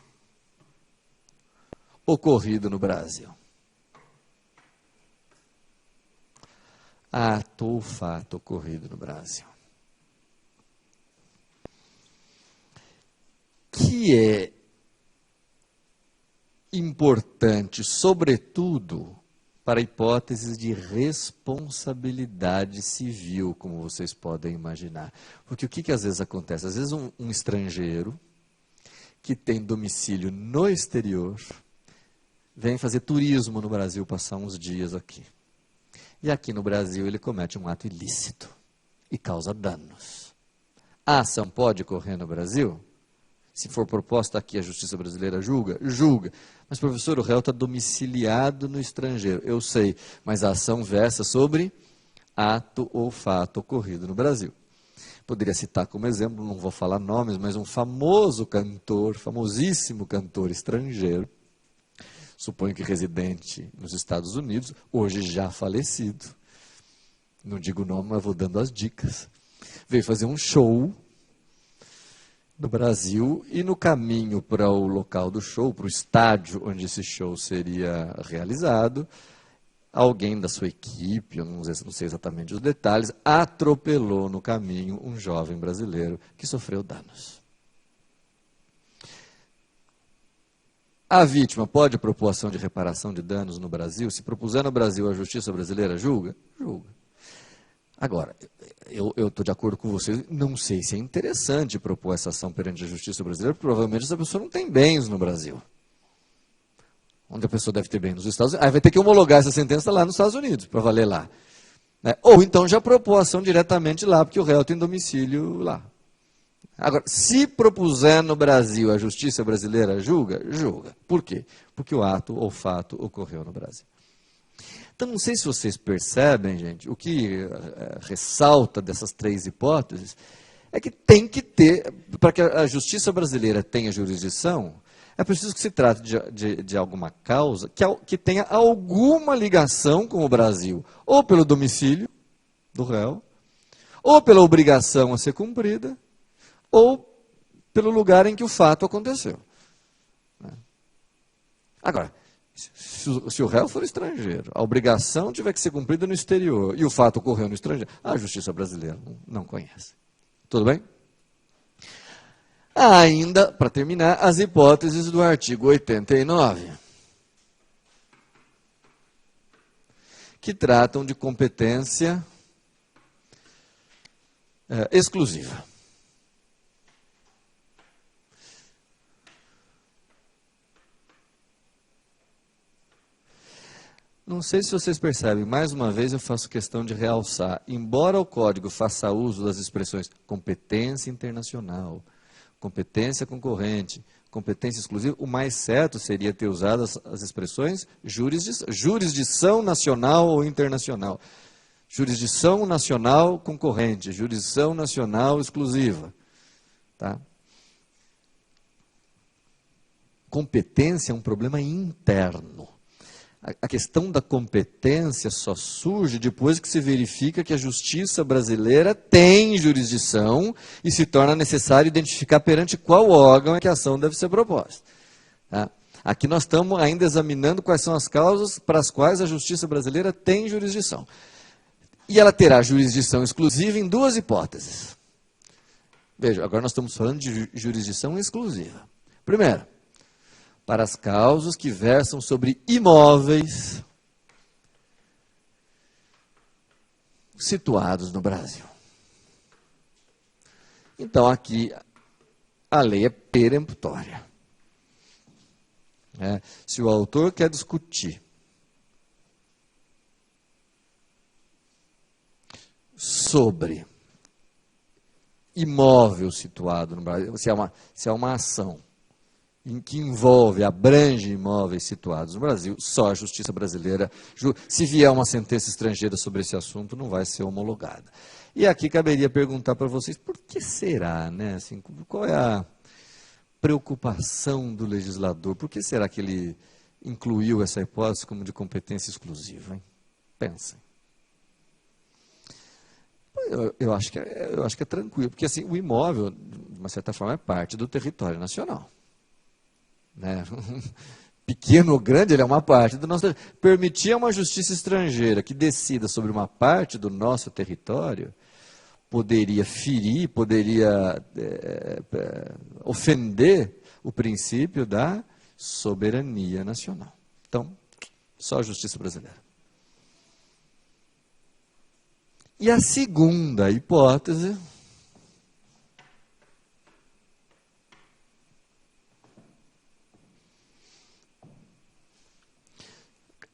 ocorrido no Brasil. Ato ou fato ocorrido no Brasil. Que é importante, sobretudo, para hipóteses de responsabilidade civil, como vocês podem imaginar. Porque o que às vezes acontece? Às vezes um estrangeiro que tem domicílio no exterior vem fazer turismo no Brasil, passar uns dias aqui. E aqui no Brasil ele comete um ato ilícito e causa danos. A ação pode ocorrer no Brasil? Se for proposta aqui, a justiça brasileira julga? Julga. Mas, professor, o réu está domiciliado no estrangeiro. Eu sei, mas a ação versa sobre ato ou fato ocorrido no Brasil. Poderia citar como exemplo, não vou falar nomes, mas um famoso cantor, famosíssimo cantor estrangeiro, suponho que residente nos Estados Unidos, hoje já falecido, não digo o nome, mas vou dando as dicas, veio fazer um show no Brasil e no caminho para o local do show, para o estádio onde esse show seria realizado, alguém da sua equipe, eu não sei exatamente os detalhes, atropelou no caminho um jovem brasileiro que sofreu danos. A vítima pode propor ação de reparação de danos no Brasil? Se propuser no Brasil, a justiça brasileira julga? Julga. Agora, eu estou de acordo com vocês, não sei se é interessante propor essa ação perante a justiça brasileira, porque provavelmente essa pessoa não tem bens no Brasil. Onde a pessoa deve ter bens nos Estados Unidos. Aí vai ter que homologar essa sentença lá nos Estados Unidos, para valer lá. Né? Ou então já propor a ação diretamente lá, porque o réu tem domicílio lá. Agora, se propuser no Brasil, a justiça brasileira julga? Julga. Por quê? Porque o ato ou fato ocorreu no Brasil. Então, não sei se vocês percebem, gente, o que ressalta dessas três hipóteses é que tem que ter, para que a justiça brasileira tenha jurisdição, é preciso que se trate de alguma causa que tenha alguma ligação com o Brasil, ou pelo domicílio do réu, ou pela obrigação a ser cumprida, ou pelo lugar em que o fato aconteceu. Agora, se o réu for estrangeiro, a obrigação tiver que ser cumprida no exterior e o fato ocorreu no estrangeiro, a justiça brasileira não conhece. Tudo bem? Ainda, para terminar, as hipóteses do artigo 89, que tratam de competência exclusiva. Não sei se vocês percebem, mais uma vez eu faço questão de realçar, embora o Código faça uso das expressões competência internacional, competência concorrente, competência exclusiva, o mais certo seria ter usado as expressões jurisdição nacional ou internacional. Jurisdição nacional concorrente, jurisdição nacional exclusiva. Tá? Competência é um problema interno. A questão da competência só surge depois que se verifica que a justiça brasileira tem jurisdição e se torna necessário identificar perante qual órgão é que a ação deve ser proposta. Tá? Aqui nós estamos ainda examinando quais são as causas para as quais a justiça brasileira tem jurisdição. E ela terá jurisdição exclusiva em duas hipóteses. Veja, agora nós estamos falando de jurisdição exclusiva. Primeiro, para as causas que versam sobre imóveis situados no Brasil. Então, aqui, a lei é peremptória. Se o autor quer discutir sobre imóvel situado no Brasil, se é uma ação em que envolve, abrange imóveis situados no Brasil, só a justiça brasileira, se vier uma sentença estrangeira sobre esse assunto, não vai ser homologada. E aqui caberia perguntar para vocês, por que será, né? Assim, qual é a preocupação do legislador? Por que será que ele incluiu essa hipótese como de competência exclusiva, hein? Pensem. Eu acho que é tranquilo, porque assim, o imóvel, de uma certa forma, é parte do território nacional. Né? Pequeno ou grande, ele é uma parte do nosso território. Permitir a uma justiça estrangeira que decida sobre uma parte do nosso território poderia ferir, poderia ofender o princípio da soberania nacional. Então, só a justiça brasileira. E a segunda hipótese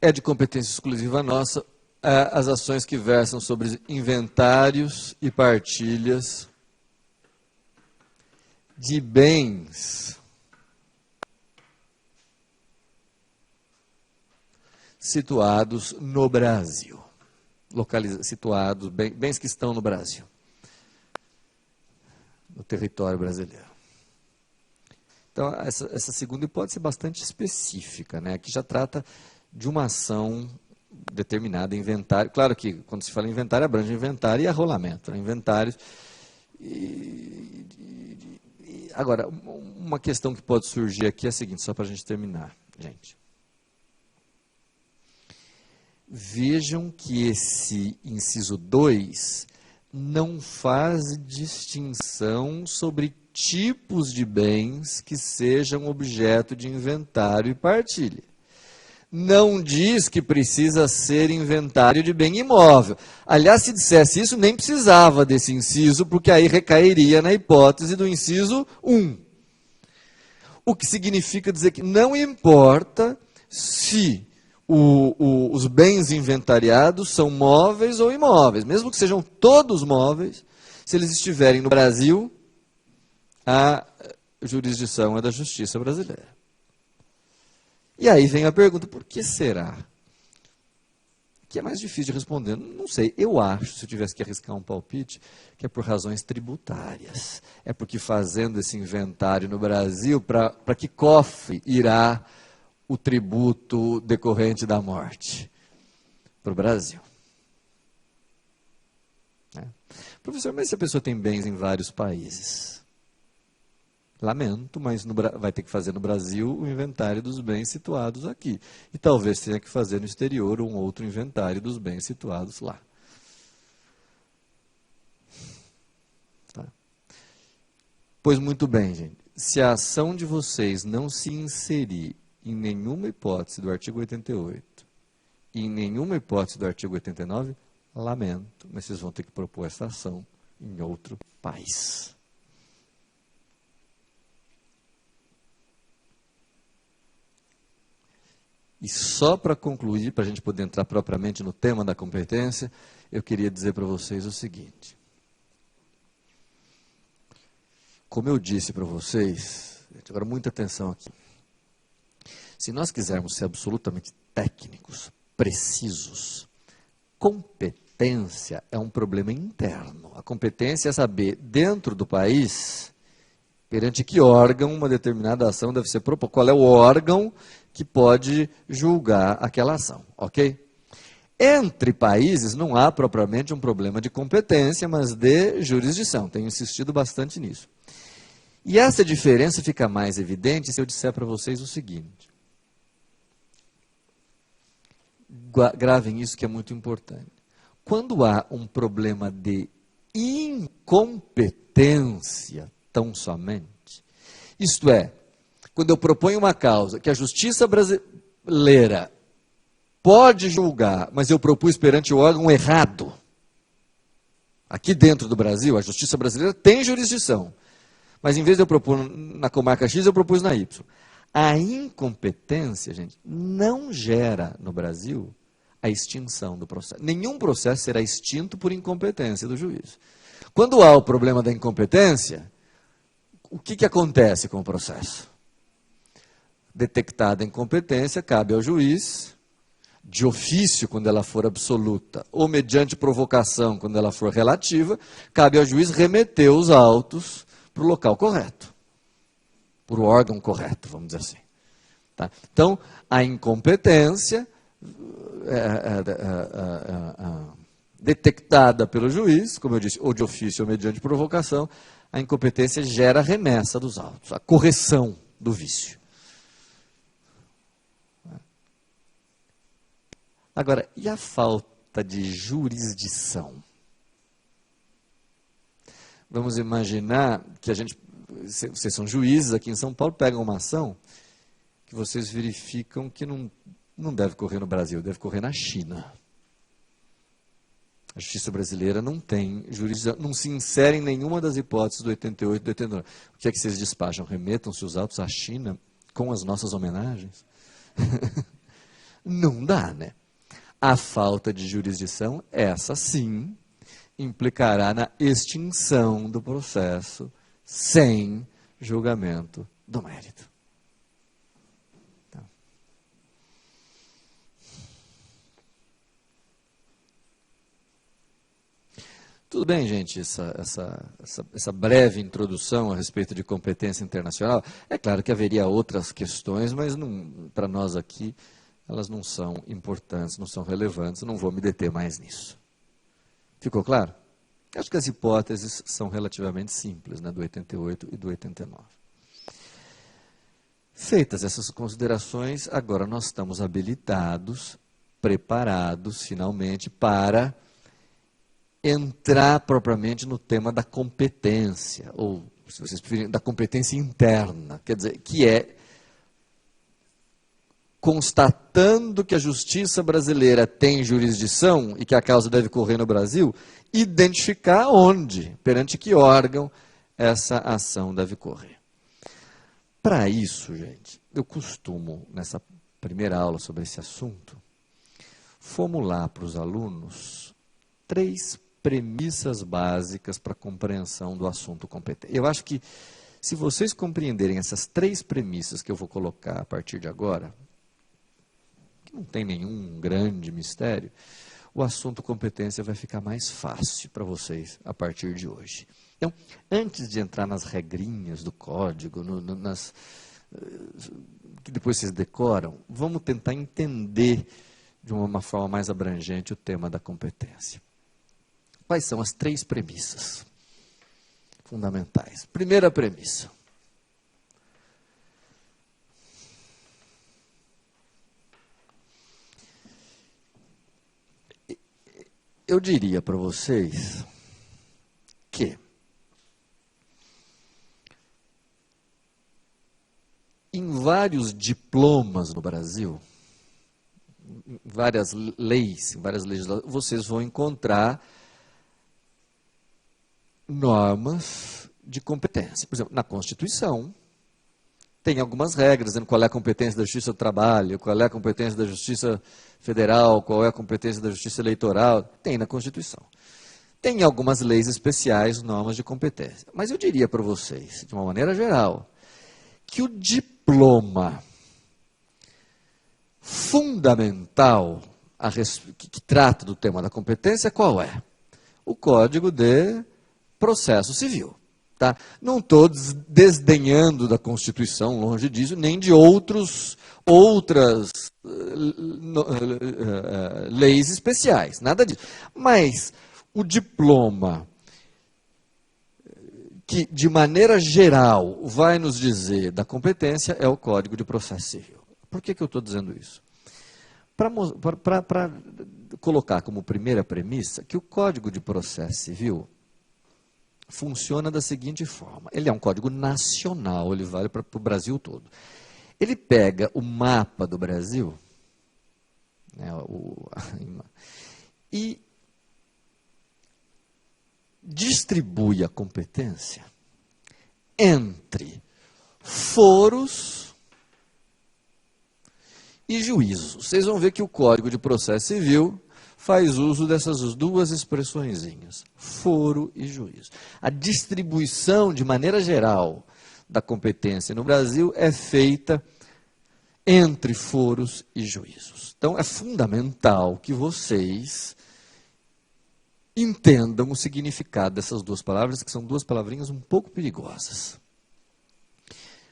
é de competência exclusiva nossa, as ações que versam sobre inventários e partilhas de bens situados no Brasil. Situados, bens que estão no Brasil, no território brasileiro. Então, essa segunda hipótese é bastante específica, né? Aqui já trata de uma ação determinada, inventário. Claro que, quando se fala em inventário, abrange inventário e arrolamento, né? Inventários. Agora, uma questão que pode surgir aqui é a seguinte, só para a gente terminar, gente. Vejam que esse inciso 2 não faz distinção sobre tipos de bens que sejam objeto de inventário e partilha. Não diz que precisa ser inventário de bem imóvel. Aliás, se dissesse isso, nem precisava desse inciso, porque aí recairia na hipótese do inciso 1. O que significa dizer que não importa se os bens inventariados são móveis ou imóveis, mesmo que sejam todos móveis, se eles estiverem no Brasil, a jurisdição é da justiça brasileira. E aí vem a pergunta, por que será? Que é mais difícil de responder. Não sei, eu acho, se eu tivesse que arriscar um palpite, que é por razões tributárias. É porque fazendo esse inventário no Brasil, para que cofre irá o tributo decorrente da morte para o Brasil. Professor, mas se a pessoa tem bens em vários países? Lamento, mas vai ter que fazer no Brasil o inventário dos bens situados aqui. E talvez tenha que fazer no exterior um outro inventário dos bens situados lá. Tá? Pois muito bem, gente. Se a ação de vocês não se inserir em nenhuma hipótese do artigo 88 e em nenhuma hipótese do artigo 89, lamento, mas vocês vão ter que propor essa ação em outro país. E só para concluir, para a gente poder entrar propriamente no tema da competência, eu queria dizer para vocês o seguinte. Como eu disse para vocês, agora muita atenção aqui. Se nós quisermos ser absolutamente técnicos, precisos, competência é um problema interno. A competência é saber, dentro do país, perante que órgão uma determinada ação deve ser proposta. Qual é o órgão que pode julgar aquela ação, ok? Entre países não há propriamente um problema de competência, mas de jurisdição. Tenho insistido bastante nisso. E essa diferença fica mais evidente se eu disser para vocês o seguinte. Gravem isso que é muito importante. Quando há um problema de incompetência, tão somente, isto é, quando eu proponho uma causa que a justiça brasileira pode julgar, mas eu propus perante o órgão errado, aqui dentro do Brasil, a justiça brasileira tem jurisdição, mas em vez de eu propor na comarca X, eu propus na Y. A incompetência, gente, não gera no Brasil a extinção do processo. Nenhum processo será extinto por incompetência do juiz. Quando há o problema da incompetência, o que acontece com o processo? Detectada a incompetência, cabe ao juiz, de ofício, quando ela for absoluta, ou mediante provocação, quando ela for relativa, cabe ao juiz remeter os autos para o local correto, para o órgão correto, vamos dizer assim. Tá? Então, a incompetência detectada pelo juiz, como eu disse, ou de ofício ou mediante provocação, a incompetência gera a remessa dos autos, a correção do vício. Agora, e a falta de jurisdição? Vamos imaginar que vocês são juízes aqui em São Paulo, pegam uma ação que vocês verificam que não deve correr no Brasil, deve correr na China. A justiça brasileira não tem jurisdição, não se insere em nenhuma das hipóteses do 88 e do 89. O que é que vocês despacham? Remetam-se os autos à China com as nossas homenagens? Não dá, né? A falta de jurisdição, essa sim, implicará na extinção do processo sem julgamento do mérito. Então. Tudo bem, gente, essa breve introdução a respeito de competência internacional. É claro que haveria outras questões, mas para nós aqui elas não são importantes, não são relevantes, não vou me deter mais nisso. Ficou claro? Acho que as hipóteses são relativamente simples, né, do 88 e do 89. Feitas essas considerações, agora nós estamos habilitados, preparados, finalmente, para entrar propriamente no tema da competência, ou, se vocês preferirem, da competência interna, quer dizer, que é constatando que a justiça brasileira tem jurisdição e que a causa deve correr no Brasil, identificar onde, perante que órgão, essa ação deve correr. Para isso, gente, eu costumo, nessa primeira aula sobre esse assunto, formular para os alunos 3 premissas básicas para a compreensão do assunto competente. Eu acho que, se vocês compreenderem essas 3 premissas que eu vou colocar a partir de agora, que não tem nenhum grande mistério, o assunto competência vai ficar mais fácil para vocês a partir de hoje. Então, antes de entrar nas regrinhas do código, que depois vocês decoram, vamos tentar entender de uma forma mais abrangente o tema da competência. Quais são as 3 premissas fundamentais? Primeira premissa. Eu diria para vocês que em vários diplomas no Brasil, em várias leis, em várias legislações, vocês vão encontrar normas de competência. Por exemplo, na Constituição, tem algumas regras dizendo qual é a competência da Justiça do Trabalho, qual é a competência da Justiça Federal, qual é a competência da Justiça Eleitoral. Tem na Constituição. Tem algumas leis especiais, normas de competência. Mas eu diria para vocês, de uma maneira geral, que o diploma fundamental que trata do tema da competência, qual é? O Código de Processo Civil. Tá? Não estou desdenhando da Constituição, longe disso, nem de outras leis especiais, nada disso. Mas o diploma que, de maneira geral, vai nos dizer da competência é o Código de Processo Civil. Por que eu estou dizendo isso? Para colocar como primeira premissa que o Código de Processo Civil funciona da seguinte forma. Ele é um código nacional, ele vale para o Brasil todo. Ele pega o mapa do Brasil, né, e distribui a competência entre foros e juízos. Vocês vão ver que o Código de Processo Civil faz uso dessas duas expressõezinhas, foro e juízo. A distribuição, de maneira geral, da competência no Brasil é feita entre foros e juízos. Então, é fundamental que vocês entendam o significado dessas duas palavras, que são duas palavrinhas um pouco perigosas.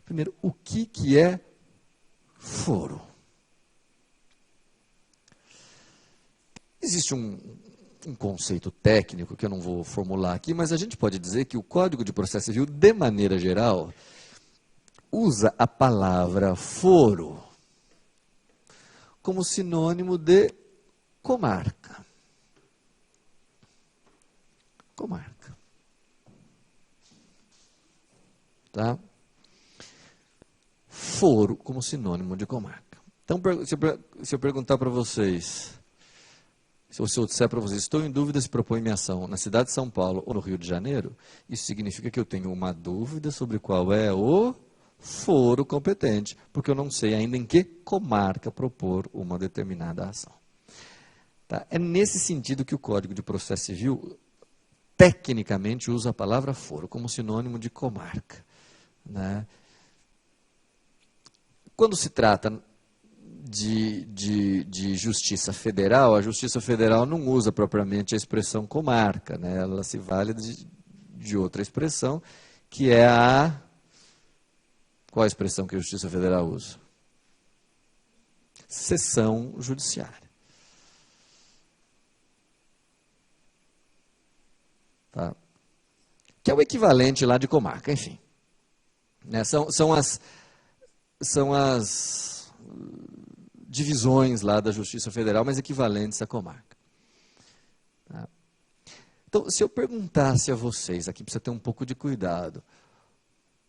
Primeiro, o que é foro? Existe um conceito técnico que eu não vou formular aqui, mas a gente pode dizer que o Código de Processo Civil, de maneira geral, usa a palavra foro como sinônimo de comarca. Comarca. Tá? Foro como sinônimo de comarca. Então, se eu perguntar para vocês, se eu disser para vocês, estou em dúvida se propõe minha ação na cidade de São Paulo ou no Rio de Janeiro, isso significa que eu tenho uma dúvida sobre qual é o foro competente, porque eu não sei ainda em que comarca propor uma determinada ação. Tá? É nesse sentido que o Código de Processo Civil, tecnicamente, usa a palavra foro como sinônimo de comarca. Né? Quando se trata de justiça federal, a justiça federal não usa propriamente a expressão comarca, né? Ela se vale de outra expressão, que é a... Qual a expressão que a justiça federal usa? Seção judiciária. Tá? Que é o equivalente lá de comarca, enfim. Né? São as divisões lá da Justiça Federal, mas equivalentes à comarca. Tá? Então, se eu perguntasse a vocês, aqui precisa ter um pouco de cuidado,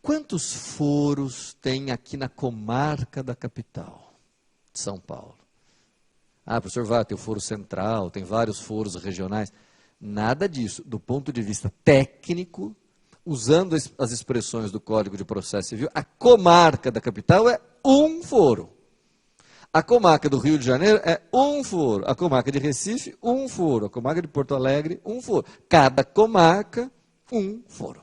quantos foros tem aqui na comarca da capital de São Paulo? Ah, professor, tem o foro central, tem vários foros regionais. Nada disso. Do ponto de vista técnico, usando as expressões do Código de Processo Civil, a comarca da capital é um foro. A comarca do Rio de Janeiro é um foro. A comarca de Recife, um foro. A comarca de Porto Alegre, um foro. Cada comarca, um foro.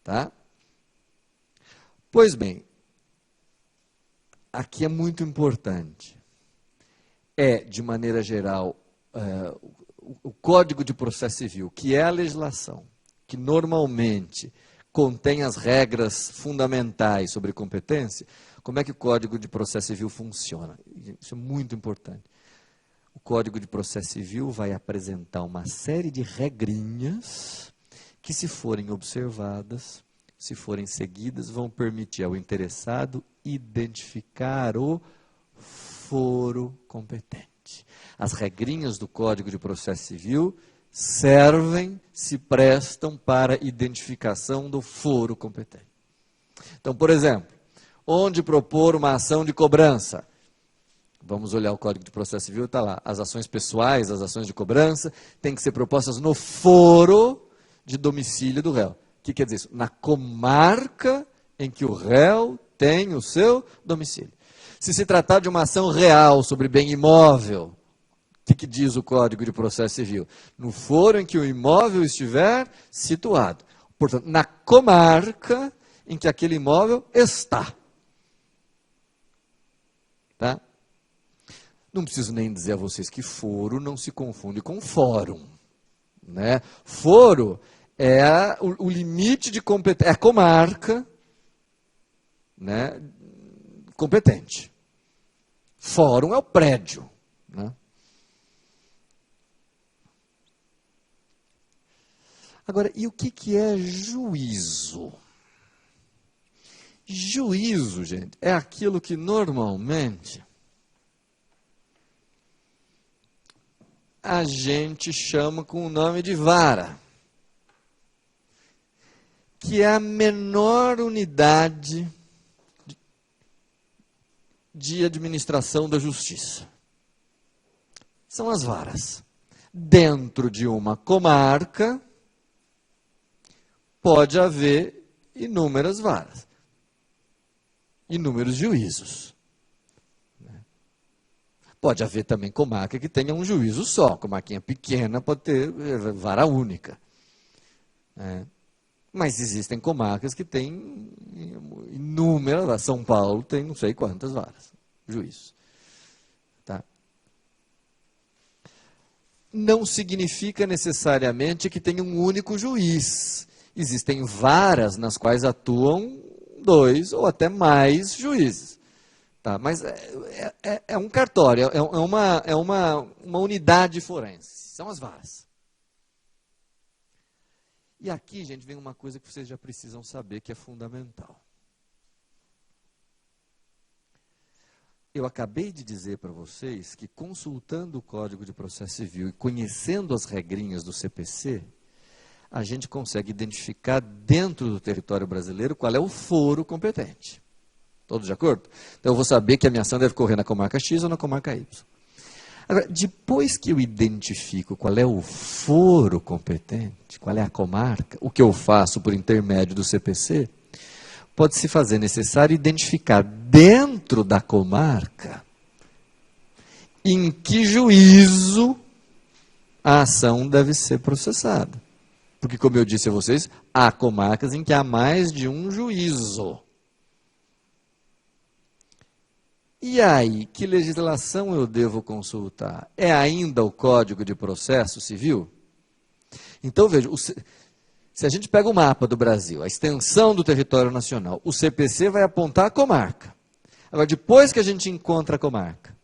Tá? Pois bem, aqui é muito importante. De maneira geral, o Código de Processo Civil, que é a legislação, que normalmente contém as regras fundamentais sobre competência, como é que o Código de Processo Civil funciona? Isso é muito importante. O Código de Processo Civil vai apresentar uma série de regrinhas que, se forem observadas, se forem seguidas, vão permitir ao interessado identificar o foro competente. As regrinhas do Código de Processo Civil se prestam para identificação do foro competente. Então, por exemplo, onde propor uma ação de cobrança? Vamos olhar o Código de Processo Civil, está lá. As ações pessoais, as ações de cobrança, têm que ser propostas no foro de domicílio do réu. O que quer dizer isso? Na comarca em que o réu tem o seu domicílio. Se tratar de uma ação real sobre bem imóvel, o que diz o Código de Processo Civil? No foro em que o imóvel estiver situado. Portanto, na comarca em que aquele imóvel está. Tá? Não preciso nem dizer a vocês que foro não se confunde com fórum, né? Foro é o limite de competência, é a comarca, né, competente. Fórum é o prédio, né? Agora, e o que é juízo? Juízo, gente, é aquilo que normalmente a gente chama com o nome de vara, que é a menor unidade de administração da justiça. São as varas. Dentro de uma comarca, pode haver inúmeras varas, inúmeros juízos. Pode haver também comarca que tenha um juízo só, comarquinha pequena pode ter vara única. Mas existem comarcas que têm inúmeras, São Paulo tem não sei quantas varas, juízos. Tá? Não significa necessariamente que tenha um único juiz. Existem varas nas quais atuam 2 ou até mais juízes. Tá? Mas é um cartório, é uma unidade forense. São as varas. E aqui, gente, vem uma coisa que vocês já precisam saber, que é fundamental. Eu acabei de dizer para vocês que, consultando o Código de Processo Civil e conhecendo as regrinhas do CPC, a gente consegue identificar dentro do território brasileiro qual é o foro competente. Todos de acordo? Então eu vou saber que a minha ação deve correr na comarca X ou na comarca Y. Agora, depois que eu identifico qual é o foro competente, qual é a comarca, o que eu faço por intermédio do CPC, pode-se fazer necessário identificar dentro da comarca em que juízo a ação deve ser processada. Porque, como eu disse a vocês, há comarcas em que há mais de um juízo. E aí, que legislação eu devo consultar? É ainda o Código de Processo Civil? Então, veja, se a gente pega o mapa do Brasil, a extensão do território nacional, o CPC vai apontar a comarca. Agora, depois que a gente encontra a comarca,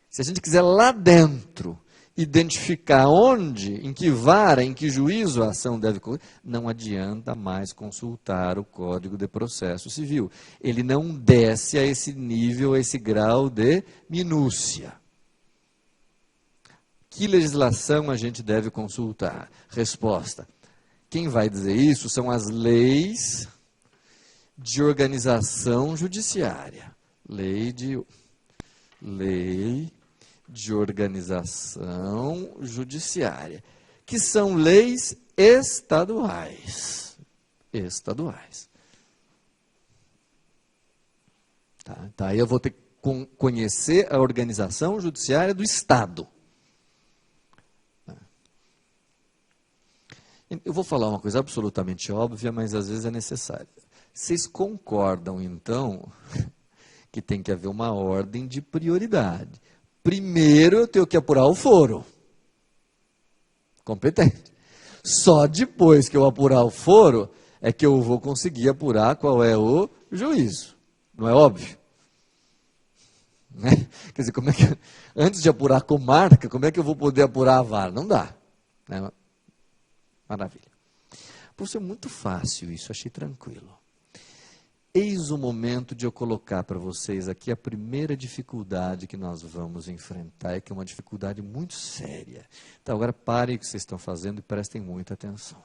se a gente quiser lá dentro identificar onde, em que vara, em que juízo a ação deve correr, não adianta mais consultar o Código de Processo Civil. Ele não desce a esse nível, a esse grau de minúcia. Que legislação a gente deve consultar? Resposta: quem vai dizer isso são as leis de organização judiciária. Lei de organização judiciária, que são leis estaduais. Tá, aí eu vou ter que conhecer a organização judiciária do Estado. Eu vou falar uma coisa absolutamente óbvia, mas às vezes é necessária. Vocês concordam, então, que tem que haver uma ordem de prioridade? Primeiro eu tenho que apurar o foro competente. Só depois que eu apurar o foro é que eu vou conseguir apurar qual é o juízo. Não é óbvio? Né? Quer dizer, antes de apurar a comarca, como é que eu vou poder apurar a vara? Não dá. Né? Maravilha. Professor, é muito fácil isso, achei tranquilo. Eis o momento de eu colocar para vocês aqui a primeira dificuldade que nós vamos enfrentar, que é uma dificuldade muito séria. Então, agora parem o que vocês estão fazendo e prestem muita atenção.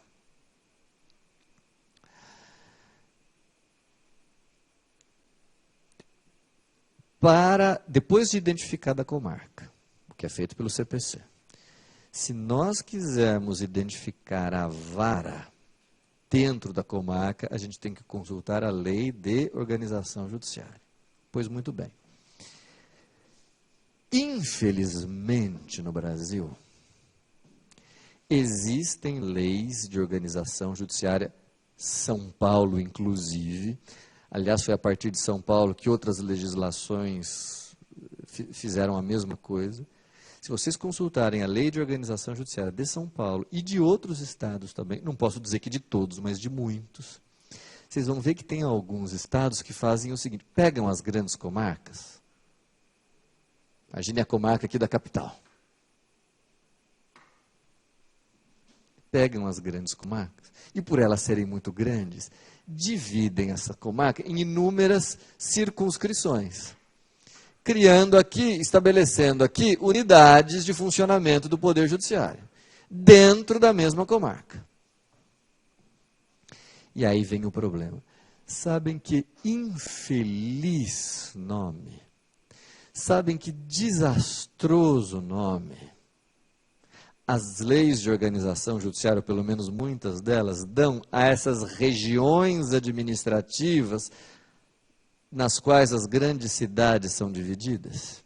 Depois de identificada a comarca, o que é feito pelo CPC, se nós quisermos identificar a vara dentro da comarca, a gente tem que consultar a lei de organização judiciária. Pois muito bem. Infelizmente, no Brasil, existem leis de organização judiciária, São Paulo inclusive. Aliás, foi a partir de São Paulo que outras legislações fizeram a mesma coisa. Se vocês consultarem a Lei de Organização Judiciária de São Paulo e de outros estados também, não posso dizer que de todos, mas de muitos, vocês vão ver que tem alguns estados que fazem o seguinte: pegam as grandes comarcas, imagine a comarca aqui da capital, pegam as grandes comarcas e, por elas serem muito grandes, dividem essa comarca em inúmeras circunscrições, criando aqui, estabelecendo aqui unidades de funcionamento do Poder Judiciário, dentro da mesma comarca. E aí vem o problema. Sabem que infeliz nome, sabem que desastroso nome as leis de organização judiciária, ou pelo menos muitas delas, dão a essas regiões administrativas nas quais as grandes cidades são divididas?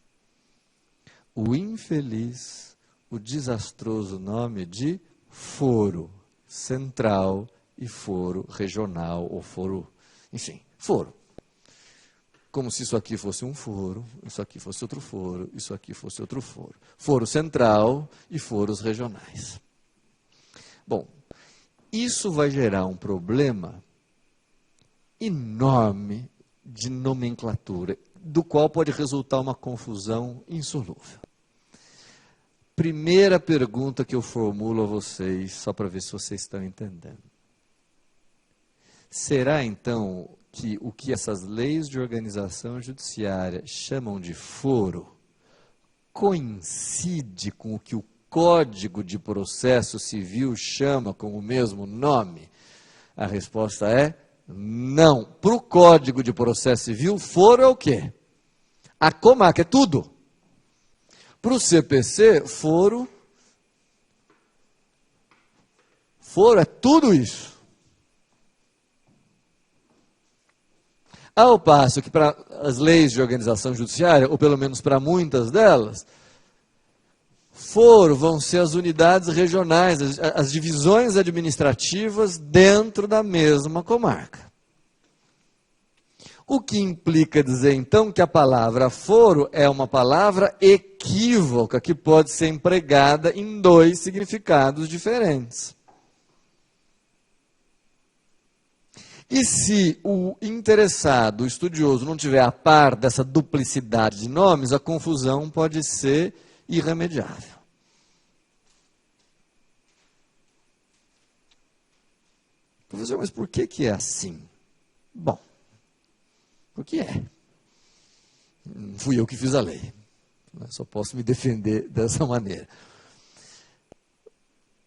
O infeliz, o desastroso nome de foro central e foro regional, ou foro, enfim, foro. Como se isso aqui fosse um foro, isso aqui fosse outro foro, isso aqui fosse outro foro. Foro central e foros regionais. Bom, isso vai gerar um problema enorme de nomenclatura, do qual pode resultar uma confusão insolúvel. Primeira pergunta que eu formulo a vocês, só para ver se vocês estão entendendo. Será, então, que o que essas leis de organização judiciária chamam de foro coincide com o que o Código de Processo Civil chama com o mesmo nome? A resposta é não. Para o Código de Processo Civil, foro é o quê? A comarca, é tudo. Para o CPC, foro é tudo isso. Ao passo que para as leis de organização judiciária, ou pelo menos para muitas delas, foro vão ser as unidades regionais, as divisões administrativas dentro da mesma comarca. O que implica dizer, então, que a palavra foro é uma palavra equívoca, que pode ser empregada em dois significados diferentes. E se o interessado, o estudioso, não tiver a par dessa duplicidade de nomes, a confusão pode ser irremediável. Professor, mas por que é assim? Bom, porque é. Não fui eu que fiz a lei. Só posso me defender dessa maneira.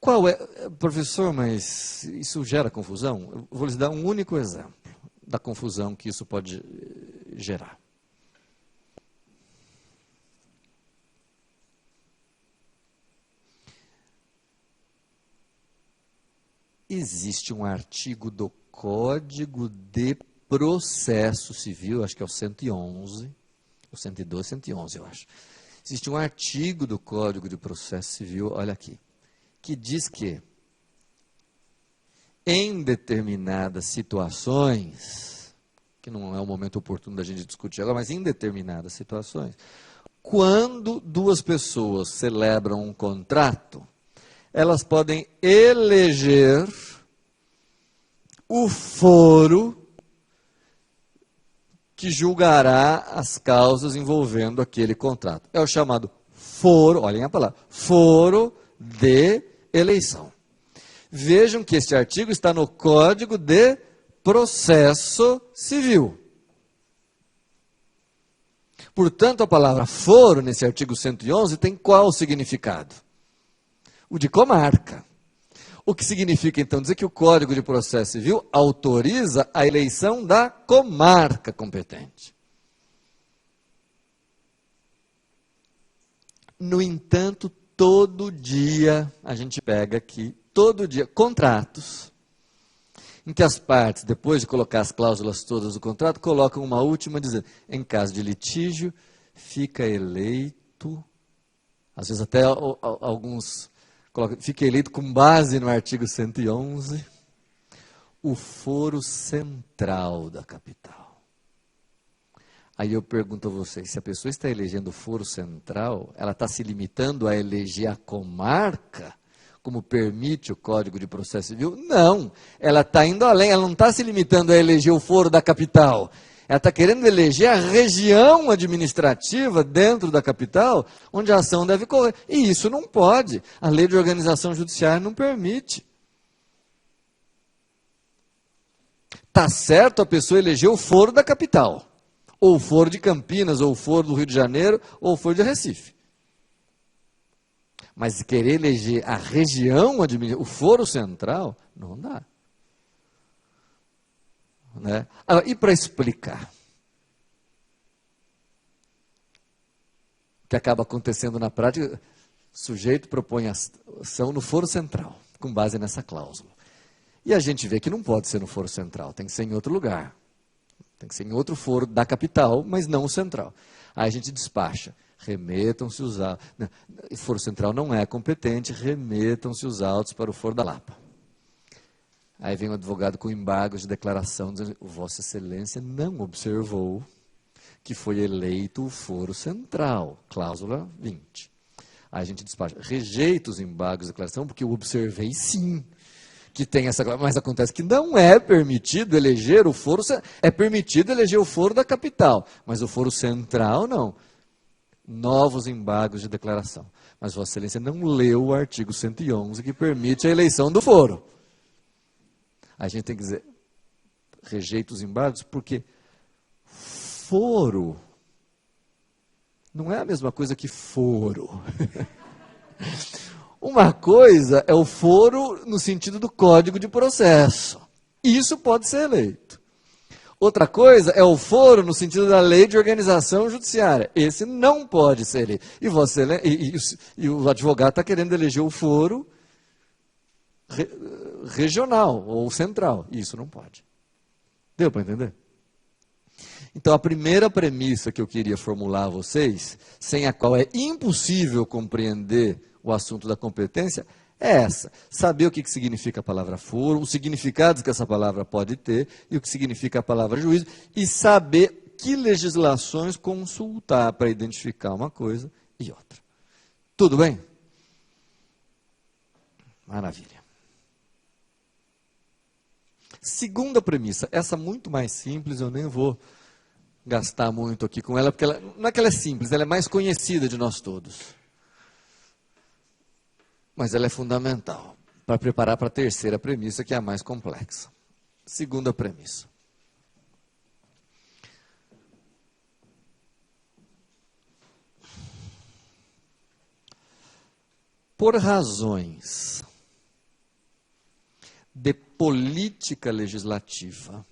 Qual é, professor, mas isso gera confusão? Eu vou lhes dar um único exemplo da confusão que isso pode gerar. Existe um artigo do Código de Processo Civil, acho que é o 111, o 112, 111, eu acho. Existe um artigo do Código de Processo Civil, olha aqui, que diz que, em determinadas situações, que não é o momento oportuno da gente discutir agora, mas em determinadas situações, quando duas pessoas celebram um contrato, elas podem eleger o foro que julgará as causas envolvendo aquele contrato. É o chamado foro, olhem a palavra, foro de eleição. Vejam que este artigo está no Código de Processo Civil. Portanto, a palavra foro, nesse artigo 111, tem qual significado? O de comarca. O que significa, então, dizer que o Código de Processo Civil autoriza a eleição da comarca competente. No entanto, todo dia, a gente pega aqui, todo dia, contratos, em que as partes, depois de colocar as cláusulas todas do contrato, colocam uma última dizendo, em caso de litígio, fica eleito, às vezes até alguns colocam, fica eleito com base no artigo 111, o foro central da capital. Aí eu pergunto a vocês, se a pessoa está elegendo o foro central, ela está se limitando a eleger a comarca, como permite o Código de Processo Civil? Não, ela está indo além, ela não está se limitando a eleger o foro da capital. Ela está querendo eleger a região administrativa dentro da capital, onde a ação deve correr. E isso não pode. A lei de organização judiciária não permite. Está certo a pessoa eleger o foro da capital, ou o foro de Campinas, ou o foro do Rio de Janeiro, ou o foro de Recife. Mas querer eleger a região administrativa, o foro central, não dá. Né? E para explicar o que acaba acontecendo na prática, o sujeito propõe ação no foro central, com base nessa cláusula. E a gente vê que não pode ser no foro central, tem que ser em outro lugar. Tem que ser em outro foro da capital, mas não o central. Aí a gente despacha, remetam-se os autos. O foro central não é competente, remetam-se os autos para o foro da Lapa. Aí vem o advogado com embargos de declaração, dizendo, Vossa Excelência não observou que foi eleito o foro central, cláusula 20. Aí a gente despacha, rejeita os embargos de declaração, porque eu observei sim que tem essa, mas acontece que não é permitido eleger o foro, é permitido eleger o foro da capital, mas o foro central não. Novos embargos de declaração. Mas Vossa Excelência não leu o artigo 111 que permite a eleição do foro. A gente tem que dizer, rejeita os embargos, porque foro não é a mesma coisa que foro. Uma coisa é o foro no sentido do Código de Processo. Isso pode ser eleito. Outra coisa é o foro no sentido da Lei de Organização Judiciária. Esse não pode ser eleito. E o advogado está querendo eleger o foro regional ou central. Isso não pode. Deu para entender? Então, a primeira premissa que eu queria formular a vocês, sem a qual é impossível compreender o assunto da competência, é essa. Saber o que significa a palavra foro, os significados que essa palavra pode ter e o que significa a palavra juízo, e saber que legislações consultar para identificar uma coisa e outra. Tudo bem? Maravilha. Segunda premissa, essa muito mais simples, eu nem vou gastar muito aqui com ela, porque não é que ela é simples, ela é mais conhecida de nós todos. Mas ela é fundamental para preparar para a terceira premissa, que é a mais complexa. Segunda premissa. Por razões de política legislativa,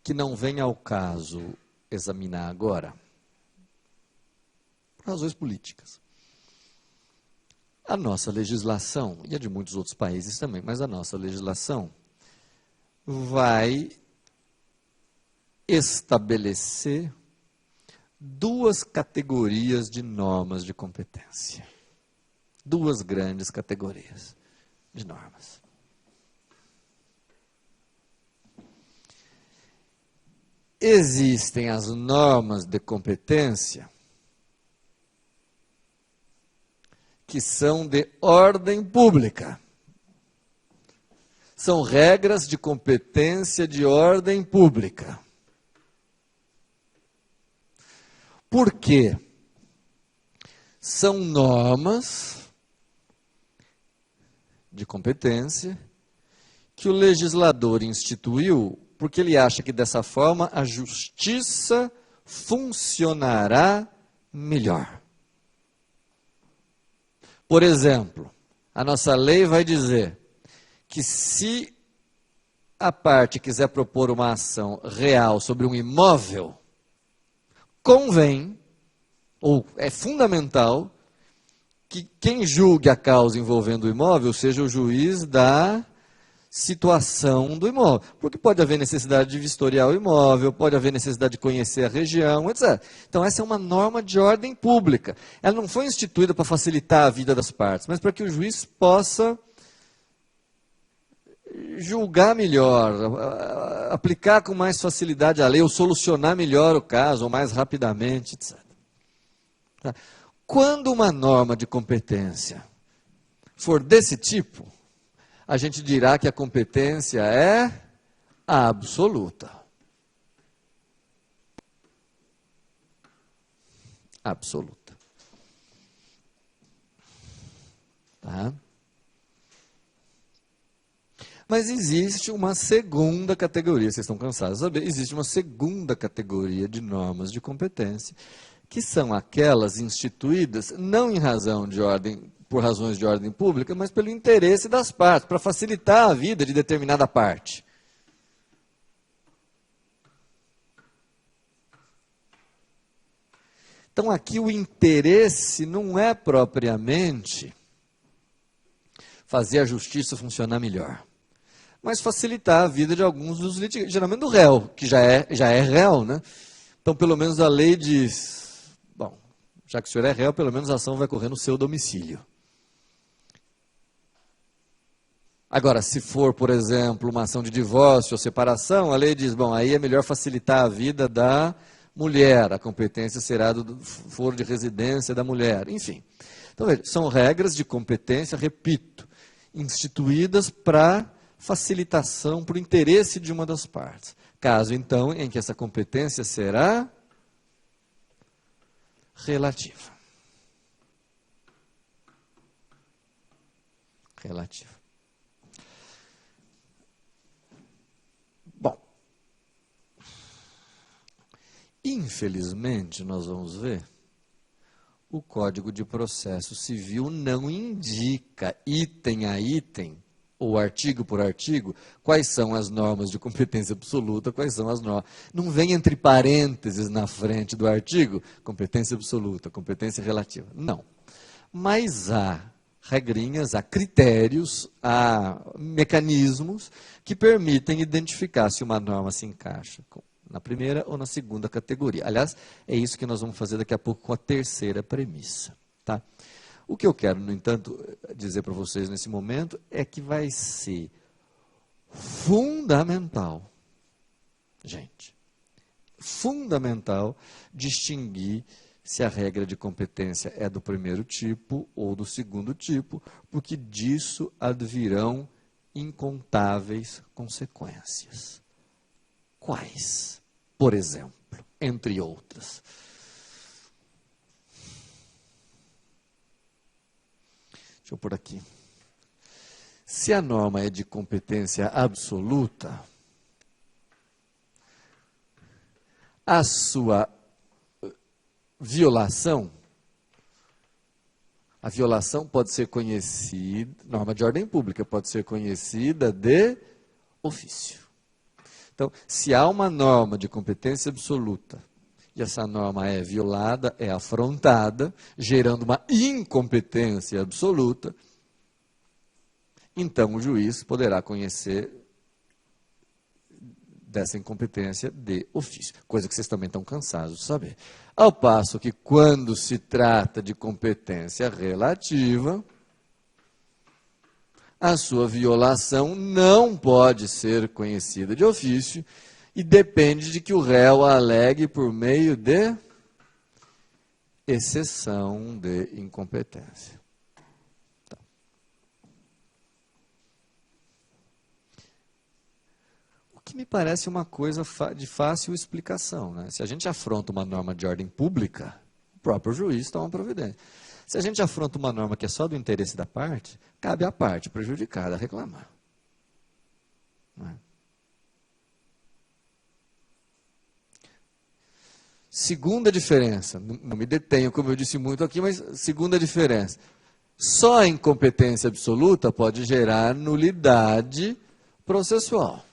que não vem ao caso examinar agora, por razões políticas, a nossa legislação, e a de muitos outros países também, mas a nossa legislação vai estabelecer duas categorias de normas de competência. Duas grandes categorias de normas. Existem as normas de competência que são de ordem pública. São regras de competência de ordem pública. Por quê? São normas de competência que o legislador instituiu porque ele acha que dessa forma a justiça funcionará melhor. Por exemplo, a nossa lei vai dizer que se a parte quiser propor uma ação real sobre um imóvel, convém, ou é fundamental, que quem julgue a causa envolvendo o imóvel seja o juiz da situação do imóvel. Porque pode haver necessidade de vistoriar o imóvel, pode haver necessidade de conhecer a região, etc. Então, essa é uma norma de ordem pública. Ela não foi instituída para facilitar a vida das partes, mas para que o juiz possa julgar melhor, aplicar com mais facilidade a lei, ou solucionar melhor o caso, ou mais rapidamente, etc. Tá? Quando uma norma de competência for desse tipo, a gente dirá que a competência é absoluta. Absoluta. Tá? Mas existe uma segunda categoria, vocês estão cansados de saber, existe uma segunda categoria de normas de competência, que são aquelas instituídas não em razão de ordem, por razões de ordem pública, mas pelo interesse das partes, para facilitar a vida de determinada parte. Então aqui o interesse não é propriamente fazer a justiça funcionar melhor, mas facilitar a vida de alguns dos litigantes, geralmente do réu, que já é réu, né? Então, pelo menos a lei diz, bom, já que o senhor é réu, pelo menos a ação vai correr no seu domicílio. Agora, se for, por exemplo, uma ação de divórcio ou separação, a lei diz, bom, aí é melhor facilitar a vida da mulher, a competência será do foro de residência da mulher, enfim. Então, veja, são regras de competência, repito, instituídas para facilitação, por interesse de uma das partes. Caso, então, em que essa competência será relativa. Relativa. Bom, infelizmente, nós vamos ver, o Código de Processo Civil não indica, item a item, ou artigo por artigo, quais são as normas de competência absoluta, quais são as normas. Não vem entre parênteses na frente do artigo, competência absoluta, competência relativa. Não. Mas há regrinhas, há critérios, há mecanismos que permitem identificar se uma norma se encaixa na primeira ou na segunda categoria. Aliás, é isso que nós vamos fazer daqui a pouco com a terceira premissa. Tá? O que eu quero, no entanto, dizer para vocês nesse momento é que vai ser fundamental, gente, fundamental distinguir se a regra de competência é do primeiro tipo ou do segundo tipo, porque disso advirão incontáveis consequências. Quais? Por exemplo, entre outras. Deixa eu pôr aqui. Se a norma é de competência absoluta, a sua violação, a violação pode ser conhecida, norma de ordem pública, pode ser conhecida de ofício. Então, se há uma norma de competência absoluta, e essa norma é violada, é afrontada, gerando uma incompetência absoluta, então o juiz poderá conhecer dessa incompetência de ofício, coisa que vocês também estão cansados de saber. Ao passo que, quando se trata de competência relativa, a sua violação não pode ser conhecida de ofício e depende de que o réu a alegue por meio de exceção de incompetência. Tá. O que me parece uma coisa de fácil explicação, né? Se a gente afronta uma norma de ordem pública, o próprio juiz toma providência. Se a gente afronta uma norma que é só do interesse da parte, cabe à parte prejudicada reclamar. Não é? Segunda diferença, não me detenho, como eu disse muito aqui, mas segunda diferença. Só a incompetência absoluta pode gerar nulidade processual.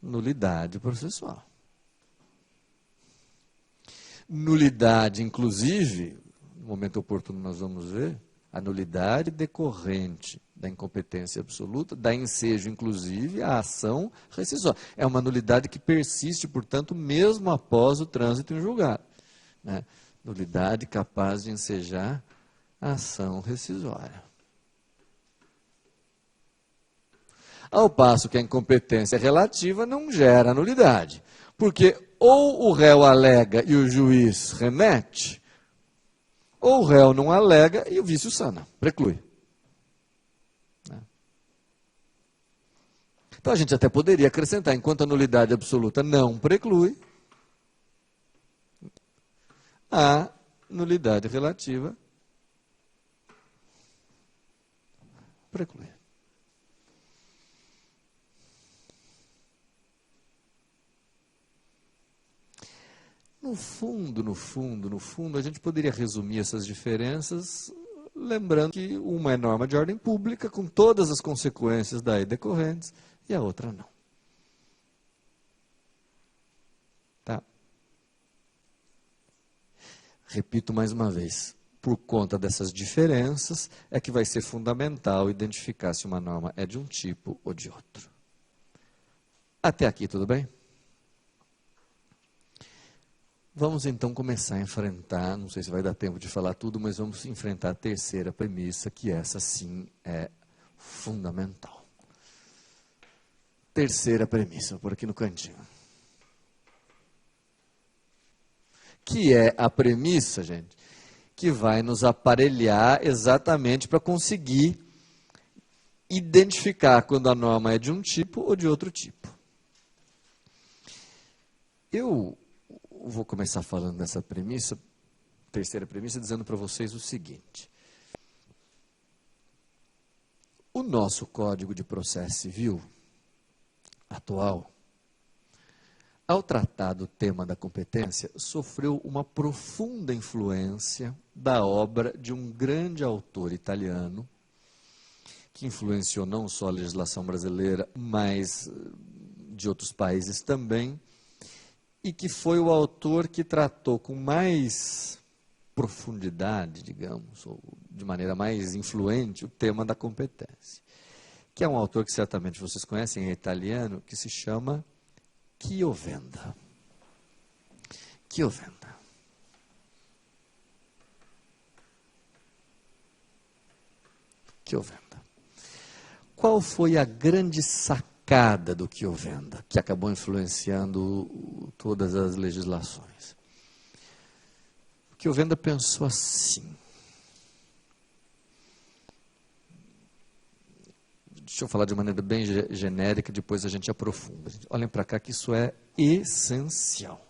Nulidade processual. Nulidade, inclusive, no momento oportuno nós vamos ver, a nulidade decorrente da incompetência absoluta dá ensejo, inclusive, à ação rescisória. É uma nulidade que persiste, portanto, mesmo após o trânsito em julgado. Né? Nulidade capaz de ensejar a ação rescisória. Ao passo que a incompetência relativa não gera nulidade. Porque ou o réu alega e o juiz remete, ou o réu não alega e o vício sana, preclui. Então a gente até poderia acrescentar, enquanto a nulidade absoluta não preclui, a nulidade relativa preclui. No fundo, a gente poderia resumir essas diferenças lembrando que uma é norma de ordem pública, com todas as consequências daí decorrentes, e a outra não. Tá? Repito mais uma vez, por conta dessas diferenças, é que vai ser fundamental identificar se uma norma é de um tipo ou de outro. Até aqui, tudo bem? Vamos então começar a enfrentar, não sei se vai dar tempo de falar tudo, mas vamos enfrentar a terceira premissa, que essa sim é fundamental. Terceira premissa, vou pôr aqui no cantinho. Que é a premissa, gente, que vai nos aparelhar exatamente para conseguir identificar quando a norma é de um tipo ou de outro tipo. Eu vou começar falando dessa premissa, terceira premissa, dizendo para vocês o seguinte. O nosso Código de Processo Civil atual, ao tratar do tema da competência, sofreu uma profunda influência da obra de um grande autor italiano, que influenciou não só a legislação brasileira, mas de outros países também, e que foi o autor que tratou com mais profundidade, digamos, ou de maneira mais influente, o tema da competência. Que é um autor que certamente vocês conhecem, é italiano, que se chama Chiovenda. Chiovenda. Chiovenda. Qual foi a grande sacada do Chiovenda, que acabou influenciando todas as legislações? O Chiovenda pensou assim. Deixa eu falar de maneira bem genérica, depois a gente aprofunda. Olhem para cá que isso é essencial.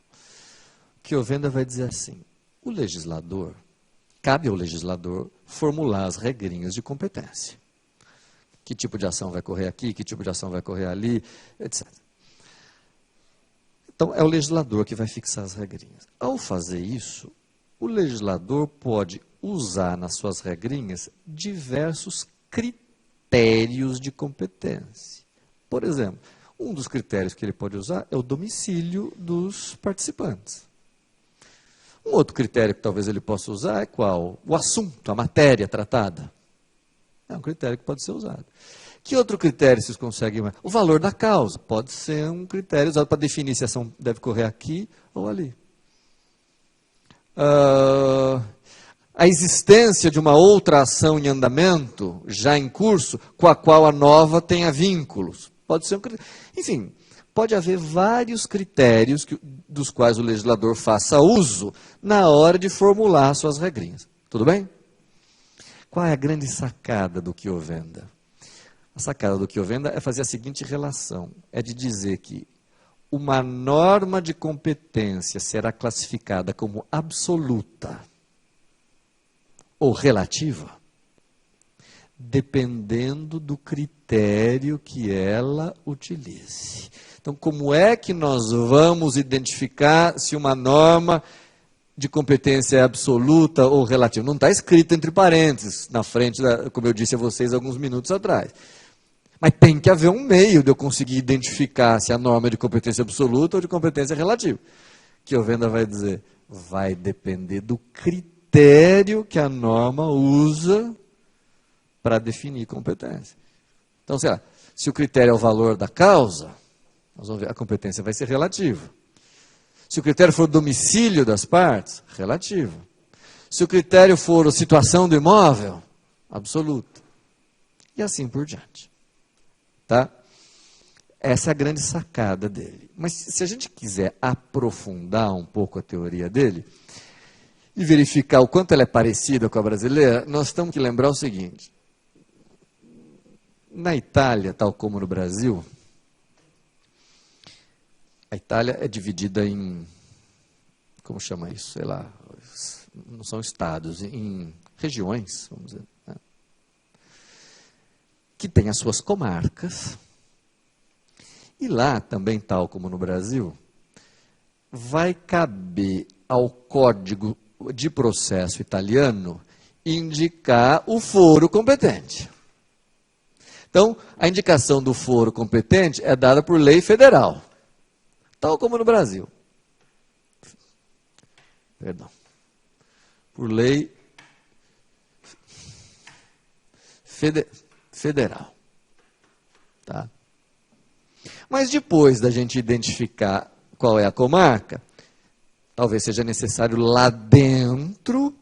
O Chiovenda vai dizer assim, o legislador, cabe ao legislador formular as regrinhas de competência. Que tipo de ação vai correr aqui, que tipo de ação vai correr ali, etc. Então, é o legislador que vai fixar as regrinhas. Ao fazer isso, o legislador pode usar nas suas regrinhas diversos critérios de competência. Por exemplo, um dos critérios que ele pode usar é o domicílio dos participantes. Um outro critério que talvez ele possa usar é qual? O assunto, a matéria tratada. É um critério que pode ser usado. Que outro critério vocês conseguem? O valor da causa. Pode ser um critério usado para definir se a ação deve correr aqui ou ali. A existência de uma outra ação em andamento, já em curso, com a qual a nova tenha vínculos. Pode ser um critério. Enfim, pode haver vários critérios dos quais o legislador faça uso na hora de formular suas regrinhas. Tudo bem? Qual é a grande sacada do Chiovenda? A sacada do Chiovenda é fazer a seguinte relação, é de dizer que uma norma de competência será classificada como absoluta ou relativa, dependendo do critério que ela utilize. Então, como é que nós vamos identificar se uma norma de competência é absoluta ou relativa? Não está escrito entre parênteses, na frente, como eu disse a vocês alguns minutos atrás. Mas tem que haver um meio de eu conseguir identificar se a norma é de competência absoluta ou de competência relativa. Chiovenda vai dizer, vai depender do critério que a norma usa para definir competência. Então, sei lá, se o critério é o valor da causa, nós vamos ver, a competência vai ser relativa. Se o critério for o domicílio das partes, relativo. Se o critério for a situação do imóvel, absoluto. E assim por diante. Tá? Essa é a grande sacada dele. Mas se a gente quiser aprofundar um pouco a teoria dele e verificar o quanto ela é parecida com a brasileira, nós temos que lembrar o seguinte. Na Itália, tal como no Brasil, a Itália é dividida em, como chama isso? Sei lá, não são estados, em regiões, vamos dizer, né? Que tem as suas comarcas. E lá, também tal como no Brasil, vai caber ao Código de Processo italiano indicar o foro competente. Então, a indicação do foro competente é dada por lei federal, tal como no Brasil. Perdão. Por lei federal. Tá? Mas depois da gente identificar qual é a comarca, talvez seja necessário lá dentro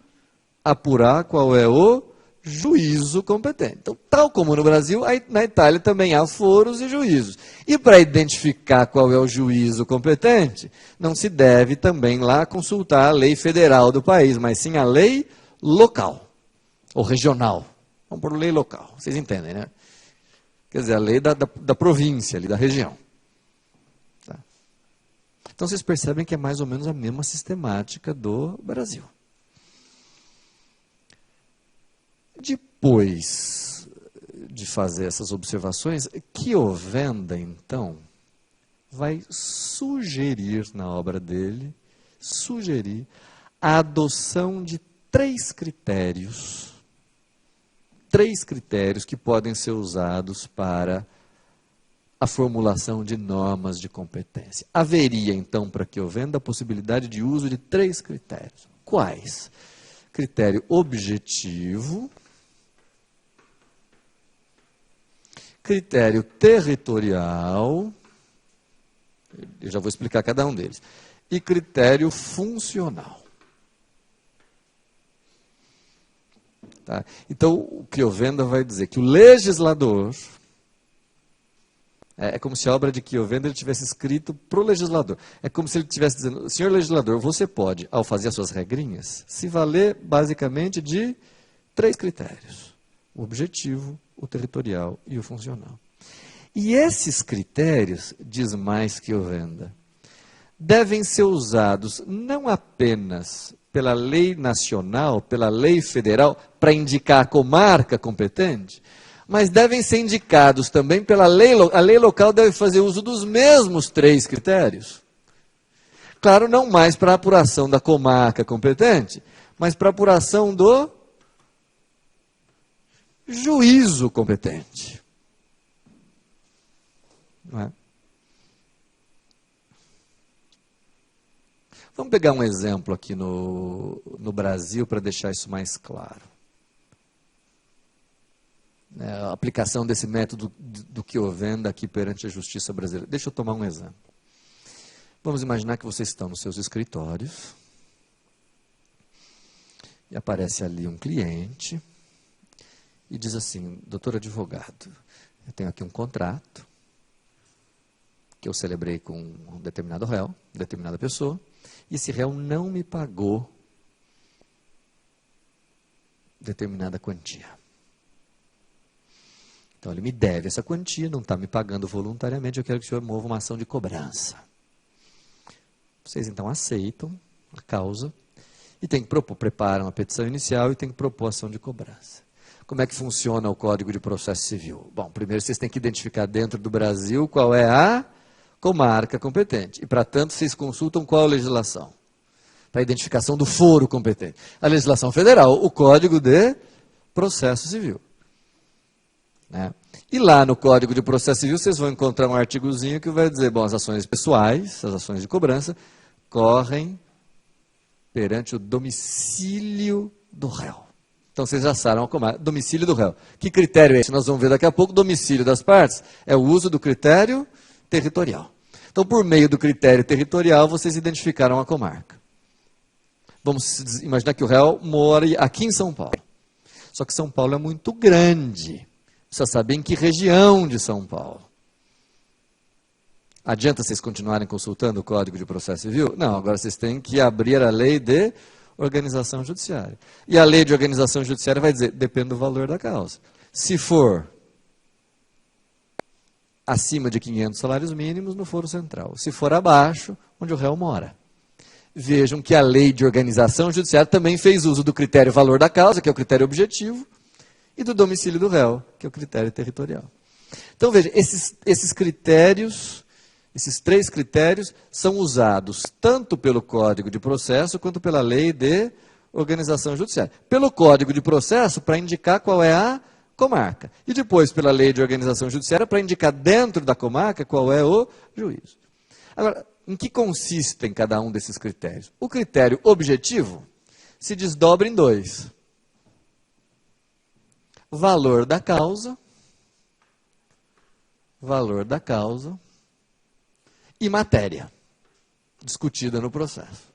apurar qual é o juízo competente. Então, tal como no Brasil, na Itália também há foros e juízos. E para identificar qual é o juízo competente, não se deve também lá consultar a lei federal do país, mas sim a lei local, ou regional. Vamos por lei local, vocês entendem, né? Quer dizer, a lei da província, ali, da região. Tá? Então, vocês percebem que é mais ou menos a mesma sistemática do Brasil. Depois de fazer essas observações, Chiovenda, então, vai sugerir na obra dele, a adoção de três critérios que podem ser usados para a formulação de normas de competência. Haveria, então, para Chiovenda, a possibilidade de uso de três critérios. Quais? Critério objetivo, critério territorial, eu já vou explicar cada um deles, e critério funcional. Tá? Então, o Chiovenda vai dizer que o legislador, é como se a obra de Chiovenda ele tivesse escrito para o legislador. É como se ele estivesse dizendo, senhor legislador, você pode, ao fazer as suas regrinhas, se valer basicamente de três critérios. O objetivo, o territorial e o funcional. E esses critérios, diz mais Chiovenda, devem ser usados não apenas pela lei nacional, pela lei federal, para indicar a comarca competente, mas devem ser indicados também pela lei, a lei local deve fazer uso dos mesmos três critérios. Claro, não mais para a apuração da comarca competente, mas para a apuração do juízo competente. Não é? Vamos pegar um exemplo aqui no Brasil para deixar isso mais claro. A aplicação desse método do Chiovenda aqui perante a justiça brasileira. Deixa eu tomar um exemplo. Vamos imaginar que vocês estão nos seus escritórios e aparece ali um cliente e diz assim, doutor advogado, eu tenho aqui um contrato que eu celebrei com um determinado réu, determinada pessoa, e esse réu não me pagou determinada quantia. Então, ele me deve essa quantia, não está me pagando voluntariamente, eu quero que o senhor mova uma ação de cobrança. Vocês, então, aceitam a causa e tem que propor, preparam a petição inicial e tem que propor a ação de cobrança. Como é que funciona o Código de Processo Civil? Bom, primeiro vocês têm que identificar dentro do Brasil qual é a comarca competente. E, para tanto, vocês consultam qual legislação? Para a identificação do foro competente. A legislação federal, o Código de Processo Civil. Né? E lá no Código de Processo Civil, vocês vão encontrar um artigozinho que vai dizer, bom, as ações pessoais, as ações de cobrança, correm perante o domicílio do réu. Então, vocês já sabem, domicílio do réu. Que critério é esse? Nós vamos ver daqui a pouco. Domicílio das partes é o uso do critério territorial. Então, por meio do critério territorial, vocês identificaram a comarca. Vamos imaginar que o réu mora aqui em São Paulo. Só que São Paulo é muito grande. Precisa saber em que região de São Paulo. Adianta vocês continuarem consultando o Código de Processo Civil? Não, agora vocês têm que abrir a lei de organização judiciária. E a lei de organização judiciária vai dizer, depende do valor da causa. Se for acima de 500 salários mínimos, no foro central. Se for abaixo, onde o réu mora. Vejam que a lei de organização judiciária também fez uso do critério valor da causa, que é o critério objetivo, e do domicílio do réu, que é o critério territorial. Então, veja, esses critérios, esses 3 critérios, são usados tanto pelo Código de Processo quanto pela lei de organização judiciária. Pelo Código de Processo, para indicar qual é a comarca. E depois pela lei de organização judiciária, para indicar dentro da comarca qual é o juízo. Agora, em que consistem cada um desses critérios? O critério objetivo se desdobra em 2. Valor da causa e matéria discutida no processo.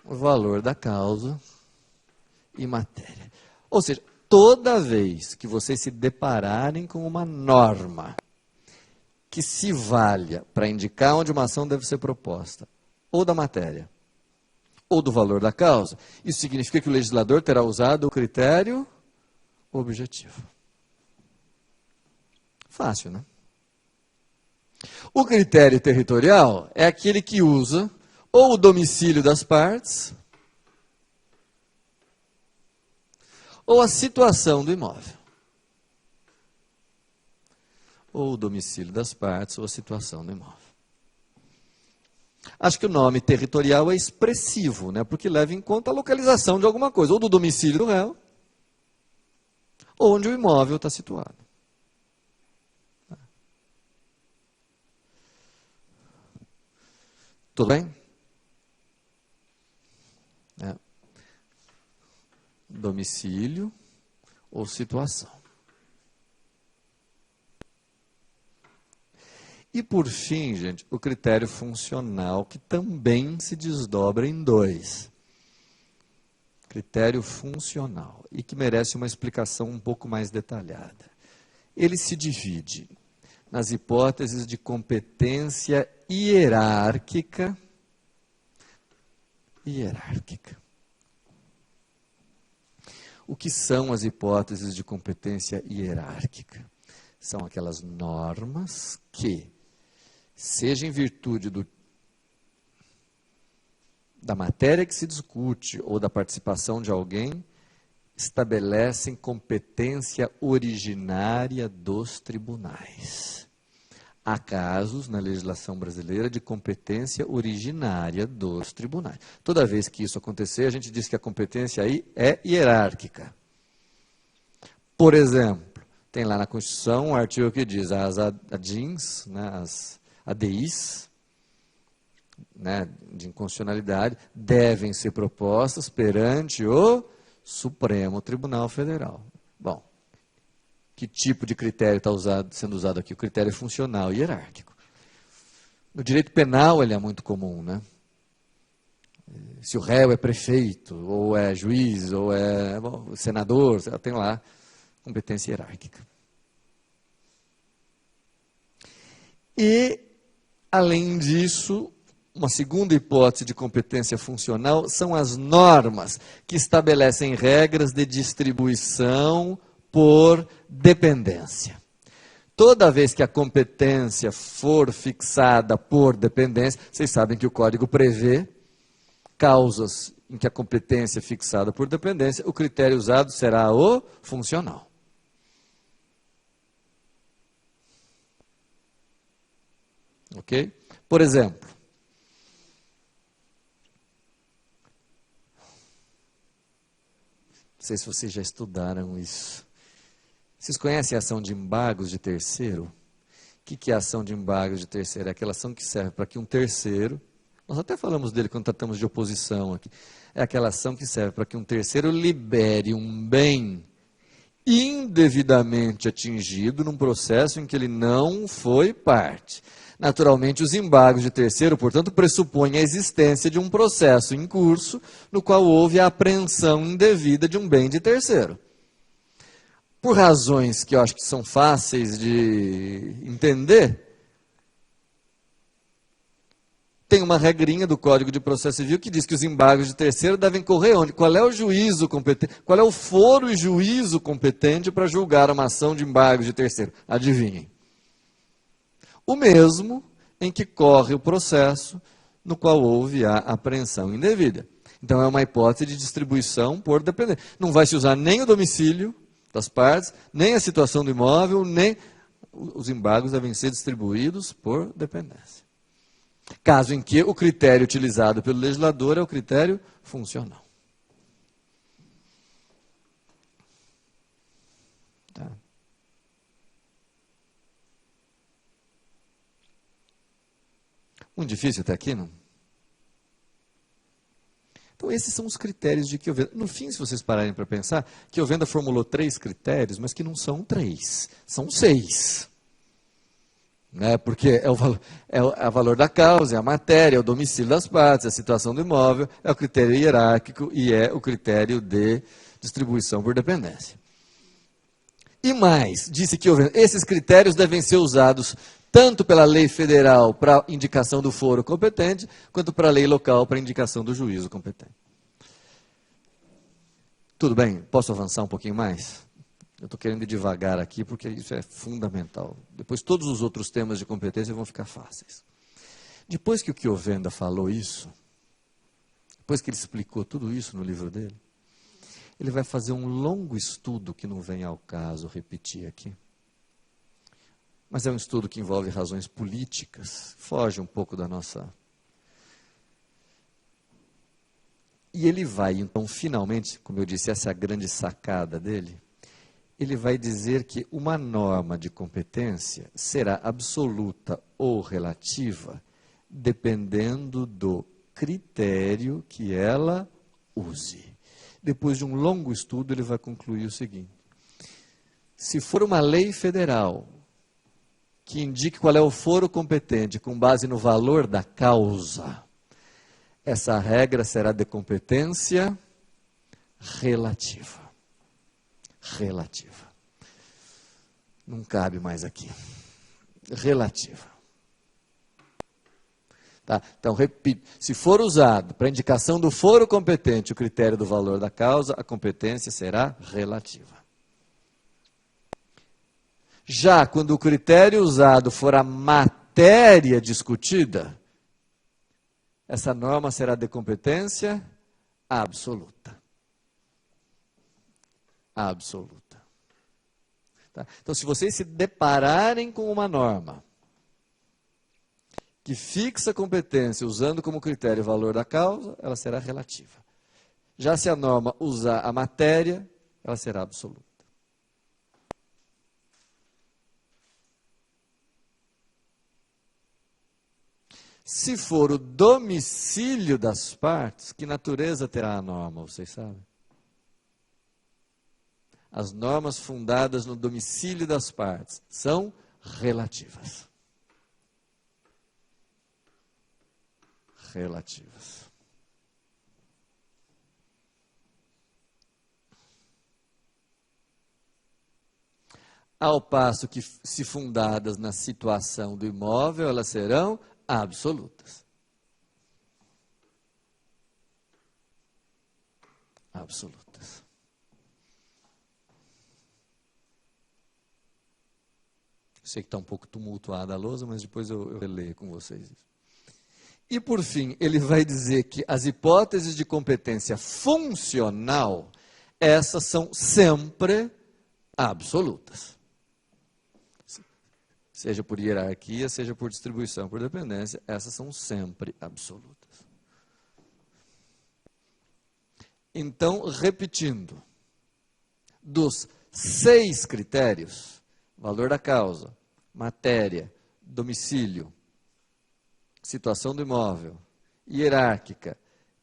O valor da causa e matéria. Ou seja, toda vez que vocês se depararem com uma norma que se valha para indicar onde uma ação deve ser proposta, ou da matéria, ou do valor da causa, isso significa que o legislador terá usado o critério objetivo. Fácil, né? O critério territorial é aquele que usa ou o domicílio das partes, ou a situação do imóvel. Ou o domicílio das partes, ou a situação do imóvel. Acho que o nome territorial é expressivo, né? Porque leva em conta a localização de alguma coisa, ou do domicílio do réu, ou onde o imóvel está situado. Tudo bem? Domicílio ou situação. E, por fim, gente, o critério funcional, que também se desdobra em 2. Critério funcional, e que merece uma explicação um pouco mais detalhada. Ele se divide nas hipóteses de competência hierárquica. O que são as hipóteses de competência hierárquica? São aquelas normas que, seja em virtude da matéria que se discute ou da participação de alguém, estabelecem competência originária dos tribunais. Há casos na legislação brasileira de competência originária dos tribunais. Toda vez que isso acontecer, a gente diz que a competência aí é hierárquica. Por exemplo, tem lá na Constituição um artigo que diz as ADIs, né, as ADIs, né, de inconstitucionalidade, devem ser propostas perante o Supremo Tribunal Federal. Bom, que tipo de critério está sendo usado aqui? O critério funcional e hierárquico. No direito penal ele é muito comum, né? Se o réu é prefeito, ou é juiz, ou é senador, tem lá competência hierárquica. E, além disso, uma segunda hipótese de competência funcional são as normas que estabelecem regras de distribuição por dependência. Toda vez que a competência for fixada por dependência, vocês sabem que o Código prevê causas em que a competência é fixada por dependência, o critério usado será o funcional. Ok? Por exemplo, não sei se vocês já estudaram isso. Vocês conhecem a ação de embargos de terceiro? O que é a ação de embargos de terceiro? É aquela ação que serve para que um terceiro, nós até falamos dele quando tratamos de oposição aqui, é aquela ação que serve para que um terceiro libere um bem indevidamente atingido num processo em que ele não foi parte. Naturalmente, os embargos de terceiro, portanto, pressupõem a existência de um processo em curso no qual houve a apreensão indevida de um bem de terceiro. por razões que eu acho que são fáceis de entender, tem uma regrinha do Código de Processo Civil que diz que os embargos de terceiro devem correr onde? Qual é o juízo competente? Qual é o foro e juízo competente para julgar uma ação de embargo de terceiro? Adivinhem. O mesmo em que corre o processo no qual houve a apreensão indevida. Então é uma hipótese de distribuição por dependência. Não vai se usar nem o domicílio das partes, nem a situação do imóvel, nem os embargos devem ser distribuídos por dependência. Caso em que o critério utilizado pelo legislador é o critério funcional. Tá. Muito difícil até aqui, não? Então, esses são os critérios de Chiovenda. No fim, se vocês pararem para pensar, Chiovenda formulou 3 critérios, mas que não são 3, são 6. Né? Porque é o valor da causa, é a matéria, é o domicílio das partes, é a situação do imóvel, é o critério hierárquico e é o critério de distribuição por dependência. E mais, disse Chiovenda, esses critérios devem ser usados tanto pela lei federal para indicação do foro competente, quanto para a lei local para indicação do juízo competente. Tudo bem? Posso avançar um pouquinho mais? Eu estou querendo ir devagar aqui, porque isso é fundamental. Depois, todos os outros temas de competência vão ficar fáceis. Depois que o Chiovenda falou isso, depois que ele explicou tudo isso no livro dele, ele vai fazer um longo estudo que não vem ao caso repetir aqui. Mas é um estudo que envolve razões políticas, foge um pouco da nossa... E ele vai, então, finalmente, como eu disse, essa é a grande sacada dele, ele vai dizer que uma norma de competência será absoluta ou relativa, dependendo do critério que ela use. Depois de um longo estudo, ele vai concluir o seguinte: se for uma lei federal que indique qual é o foro competente com base no valor da causa, essa regra será de competência relativa. Relativa. Não cabe mais aqui. Relativa. Tá? Então, repito, se for usado para indicação do foro competente o critério do valor da causa, a competência será relativa. Já quando o critério usado for a matéria discutida, essa norma será de competência absoluta. Absoluta. Tá? Então, se vocês se depararem com uma norma que fixa a competência usando como critério o valor da causa, ela será relativa. Já se a norma usar a matéria, ela será absoluta. Se for o domicílio das partes, que natureza terá a norma, vocês sabem? As normas fundadas no domicílio das partes são relativas. Relativas. Ao passo que, se fundadas na situação do imóvel, elas serão absolutas. Absolutas. Sei que está um pouco tumultuada a lousa, mas depois eu releio com vocês isso. E, por fim, ele vai dizer que as hipóteses de competência funcional, essas são sempre absolutas. Seja por hierarquia, seja por distribuição, por dependência, essas são sempre absolutas. Então, repetindo, dos 6 critérios, valor da causa, matéria, domicílio, situação do imóvel, hierárquica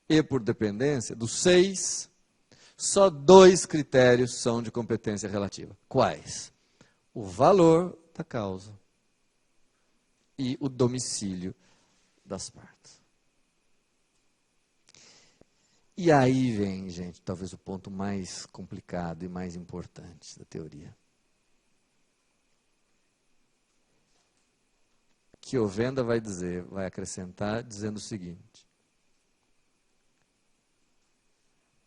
e por dependência, dos 6, só 2 critérios são de competência relativa. Quais? O valor da causa e o domicílio das partes. E aí vem, gente, talvez o ponto mais complicado e mais importante da teoria. Kiovenda vai acrescentar, dizendo o seguinte: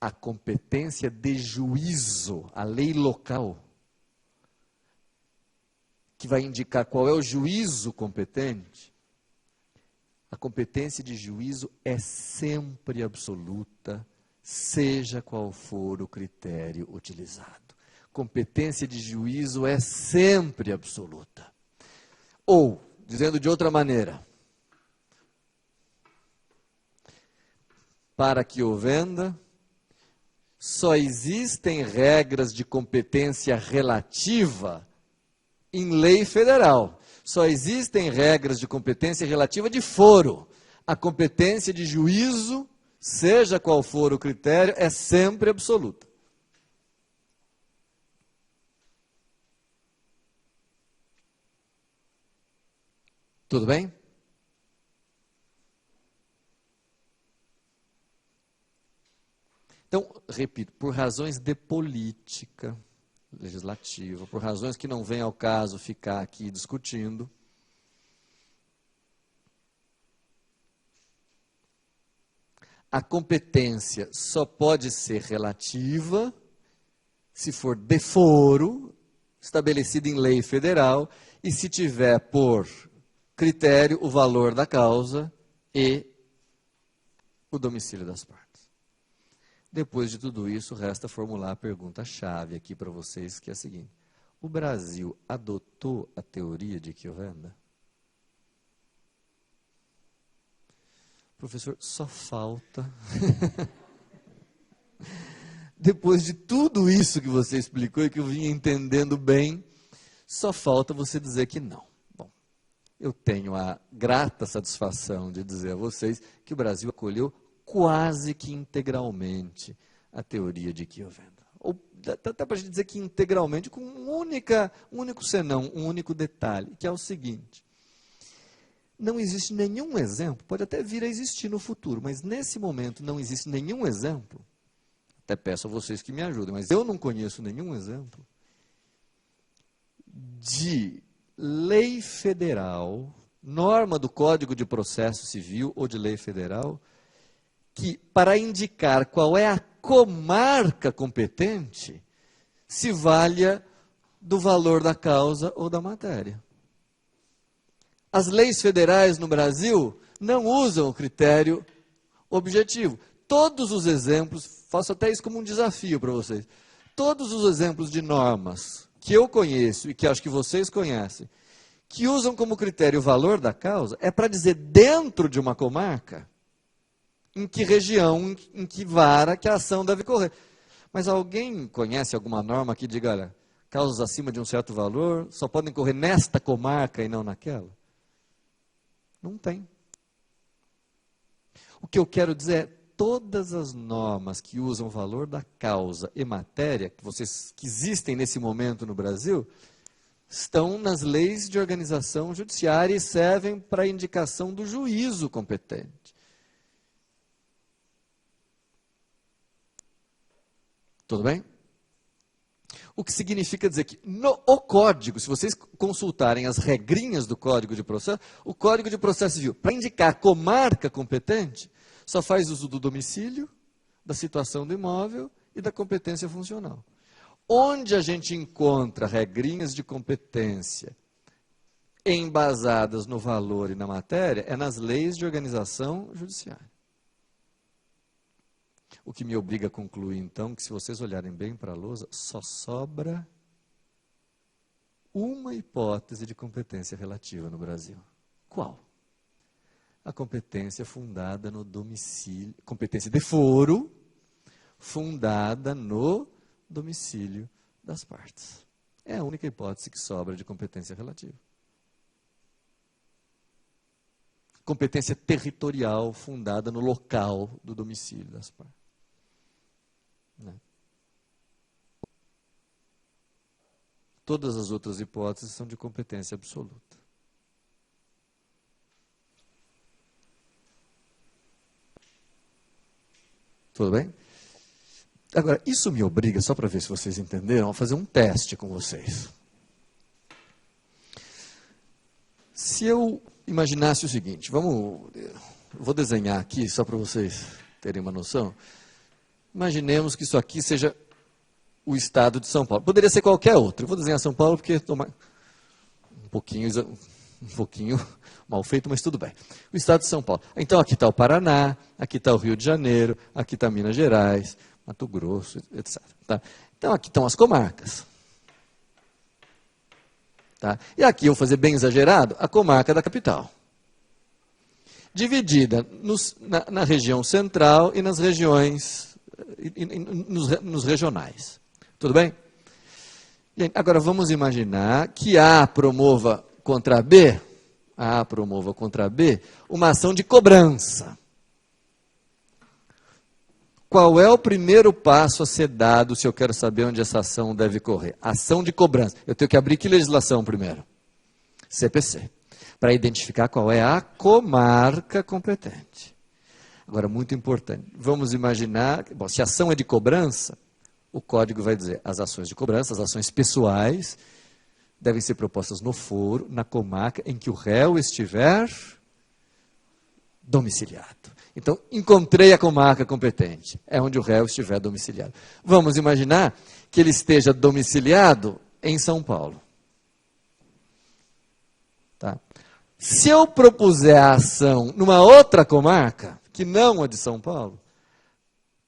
a competência de juízo, a lei local, que vai indicar qual é o juízo competente, a competência de juízo é sempre absoluta, seja qual for o critério utilizado. Competência de juízo é sempre absoluta. Ou, dizendo de outra maneira, para Kiovenda, só existem regras de competência relativa em lei federal. Só existem regras de competência relativa de foro. A competência de juízo, seja qual for o critério, é sempre absoluta. Tudo bem? Então, repito, por razões de política legislativa, por razões que não vem ao caso ficar aqui discutindo, a competência só pode ser relativa se for de foro, estabelecido em lei federal, e se tiver por critério o valor da causa e o domicílio das partes. Depois de tudo isso, resta formular a pergunta-chave aqui para vocês, que é a seguinte: o Brasil adotou a teoria de Kiovenda? Professor, só falta. Depois de tudo isso que você explicou e que eu vim entendendo bem, só falta você dizer que não. Bom, eu tenho a grata satisfação de dizer a vocês que o Brasil acolheu quase que integralmente a teoria de Kiovenda. Ou até para a gente dizer que integralmente, com um único senão, um único detalhe, que é o seguinte: não existe nenhum exemplo, pode até vir a existir no futuro, mas nesse momento não existe nenhum exemplo, até peço a vocês que me ajudem, mas eu não conheço nenhum exemplo de lei federal, norma do Código de Processo Civil ou de lei federal, que, para indicar qual é a comarca competente, se valha do valor da causa ou da matéria. As leis federais no Brasil não usam o critério objetivo. Todos os exemplos, faço até isso como um desafio para vocês, todos os exemplos de normas que eu conheço e que acho que vocês conhecem, que usam como critério o valor da causa, é para dizer dentro de uma comarca em que região, em que vara que a ação deve correr. Mas alguém conhece alguma norma que diga, olha, causas acima de um certo valor só podem correr nesta comarca e não naquela? Não tem. O que eu quero dizer é, todas as normas que usam o valor da causa e matéria, que existem nesse momento no Brasil, estão nas leis de organização judiciária e servem para a indicação do juízo competente. Tudo bem? O que significa dizer que o código, se vocês consultarem as regrinhas do Código de Processo, o Código de Processo Civil, para indicar a comarca competente, só faz uso do domicílio, da situação do imóvel e da competência funcional. Onde a gente encontra regrinhas de competência embasadas no valor e na matéria é nas leis de organização judiciária. O que me obriga a concluir, então, que se vocês olharem bem para a lousa, só sobra uma hipótese de competência relativa no Brasil. Qual? A competência fundada no domicílio, competência de foro, fundada no domicílio das partes. É a única hipótese que sobra de competência relativa. Competência territorial fundada no local do domicílio das partes. Todas as outras hipóteses são de competência absoluta. Tudo bem? Agora, isso me obriga, só para ver se vocês entenderam, a fazer um teste com vocês. Se eu imaginasse o seguinte, vou desenhar aqui, só para vocês terem uma noção. Imaginemos que isso aqui seja o estado de São Paulo. Poderia ser qualquer outro. Eu vou desenhar São Paulo porque estou um pouquinho mal feito, mas tudo bem. O estado de São Paulo. Então aqui está o Paraná, aqui está o Rio de Janeiro, aqui está Minas Gerais, Mato Grosso, etc. Tá? Então aqui estão as comarcas. Tá? E aqui, eu vou fazer bem exagerado, a comarca da capital. Dividida na região central e nas regiões, nos regionais. Tudo bem? Gente, agora vamos imaginar que A promova contra B, uma ação de cobrança. Qual é o primeiro passo a ser dado se eu quero saber onde essa ação deve correr? Ação de cobrança. Eu tenho que abrir que legislação primeiro? CPC. Para identificar qual é a comarca competente. Agora, muito importante, vamos imaginar, bom, se a ação é de cobrança, o código vai dizer, as ações de cobrança, as ações pessoais, devem ser propostas no foro, na comarca em que o réu estiver domiciliado. Então, encontrei a comarca competente, é onde o réu estiver domiciliado. Vamos imaginar que ele esteja domiciliado em São Paulo. Tá? Se eu propuser a ação numa outra comarca, que não a de São Paulo,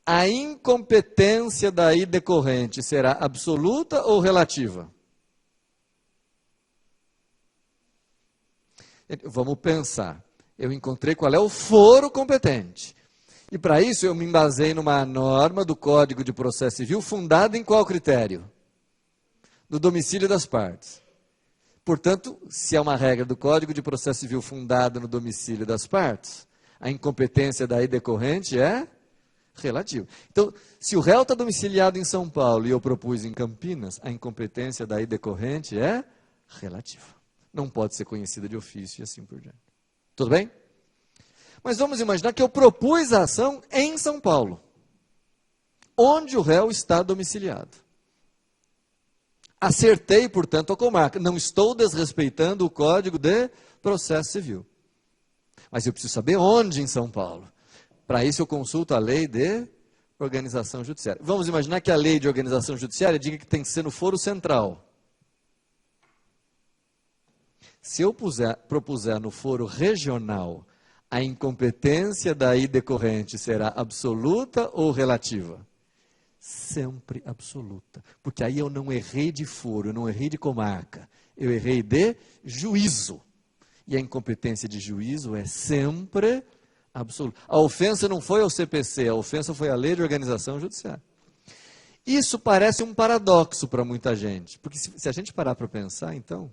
a incompetência daí decorrente será absoluta ou relativa? Vamos pensar. Eu encontrei qual é o foro competente. E para isso eu me embasei numa norma do Código de Processo Civil fundada em qual critério? No domicílio das partes. Portanto, se é uma regra do Código de Processo Civil fundada no domicílio das partes, a incompetência daí decorrente é relativa. Então, se o réu está domiciliado em São Paulo e eu propus em Campinas, a incompetência daí decorrente é relativa. Não pode ser conhecida de ofício e assim por diante. Tudo bem? Mas vamos imaginar que eu propus a ação em São Paulo, onde o réu está domiciliado. Acertei, portanto, a comarca. Não estou desrespeitando o Código de Processo Civil. Mas eu preciso saber onde em São Paulo. Para isso eu consulto a lei de organização judiciária. Vamos imaginar que a lei de organização judiciária diga que tem que ser no foro central. Se eu propuser no foro regional, a incompetência daí decorrente será absoluta ou relativa? Sempre absoluta. Porque aí eu não errei de foro, eu não errei de comarca. Eu errei de juízo. E a incompetência de juízo é sempre absoluta. A ofensa não foi ao CPC, a ofensa foi à Lei de Organização Judiciária. Isso parece um paradoxo para muita gente. Porque se a gente parar para pensar, então,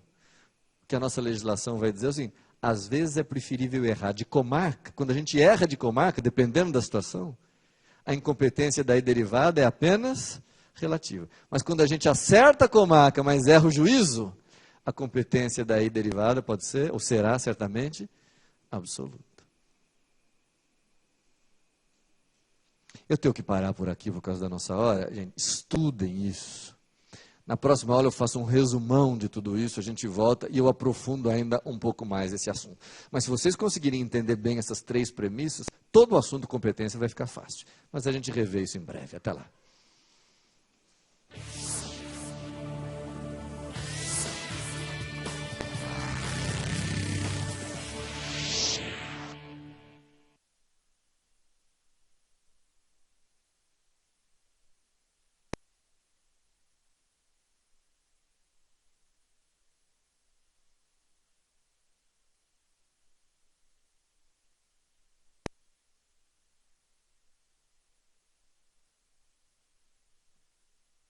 que a nossa legislação vai dizer assim, às vezes é preferível errar de comarca, quando a gente erra de comarca, dependendo da situação, a incompetência daí derivada é apenas relativa. Mas quando a gente acerta a comarca, mas erra o juízo, a competência daí derivada pode ser, ou será certamente, absoluta. Eu tenho que parar por aqui por causa da nossa hora. Gente, estudem isso. Na próxima aula eu faço um resumão de tudo isso, a gente volta e eu aprofundo ainda um pouco mais esse assunto. Mas se vocês conseguirem entender bem essas três premissas, todo o assunto competência vai ficar fácil. Mas a gente revê isso em breve. Até lá.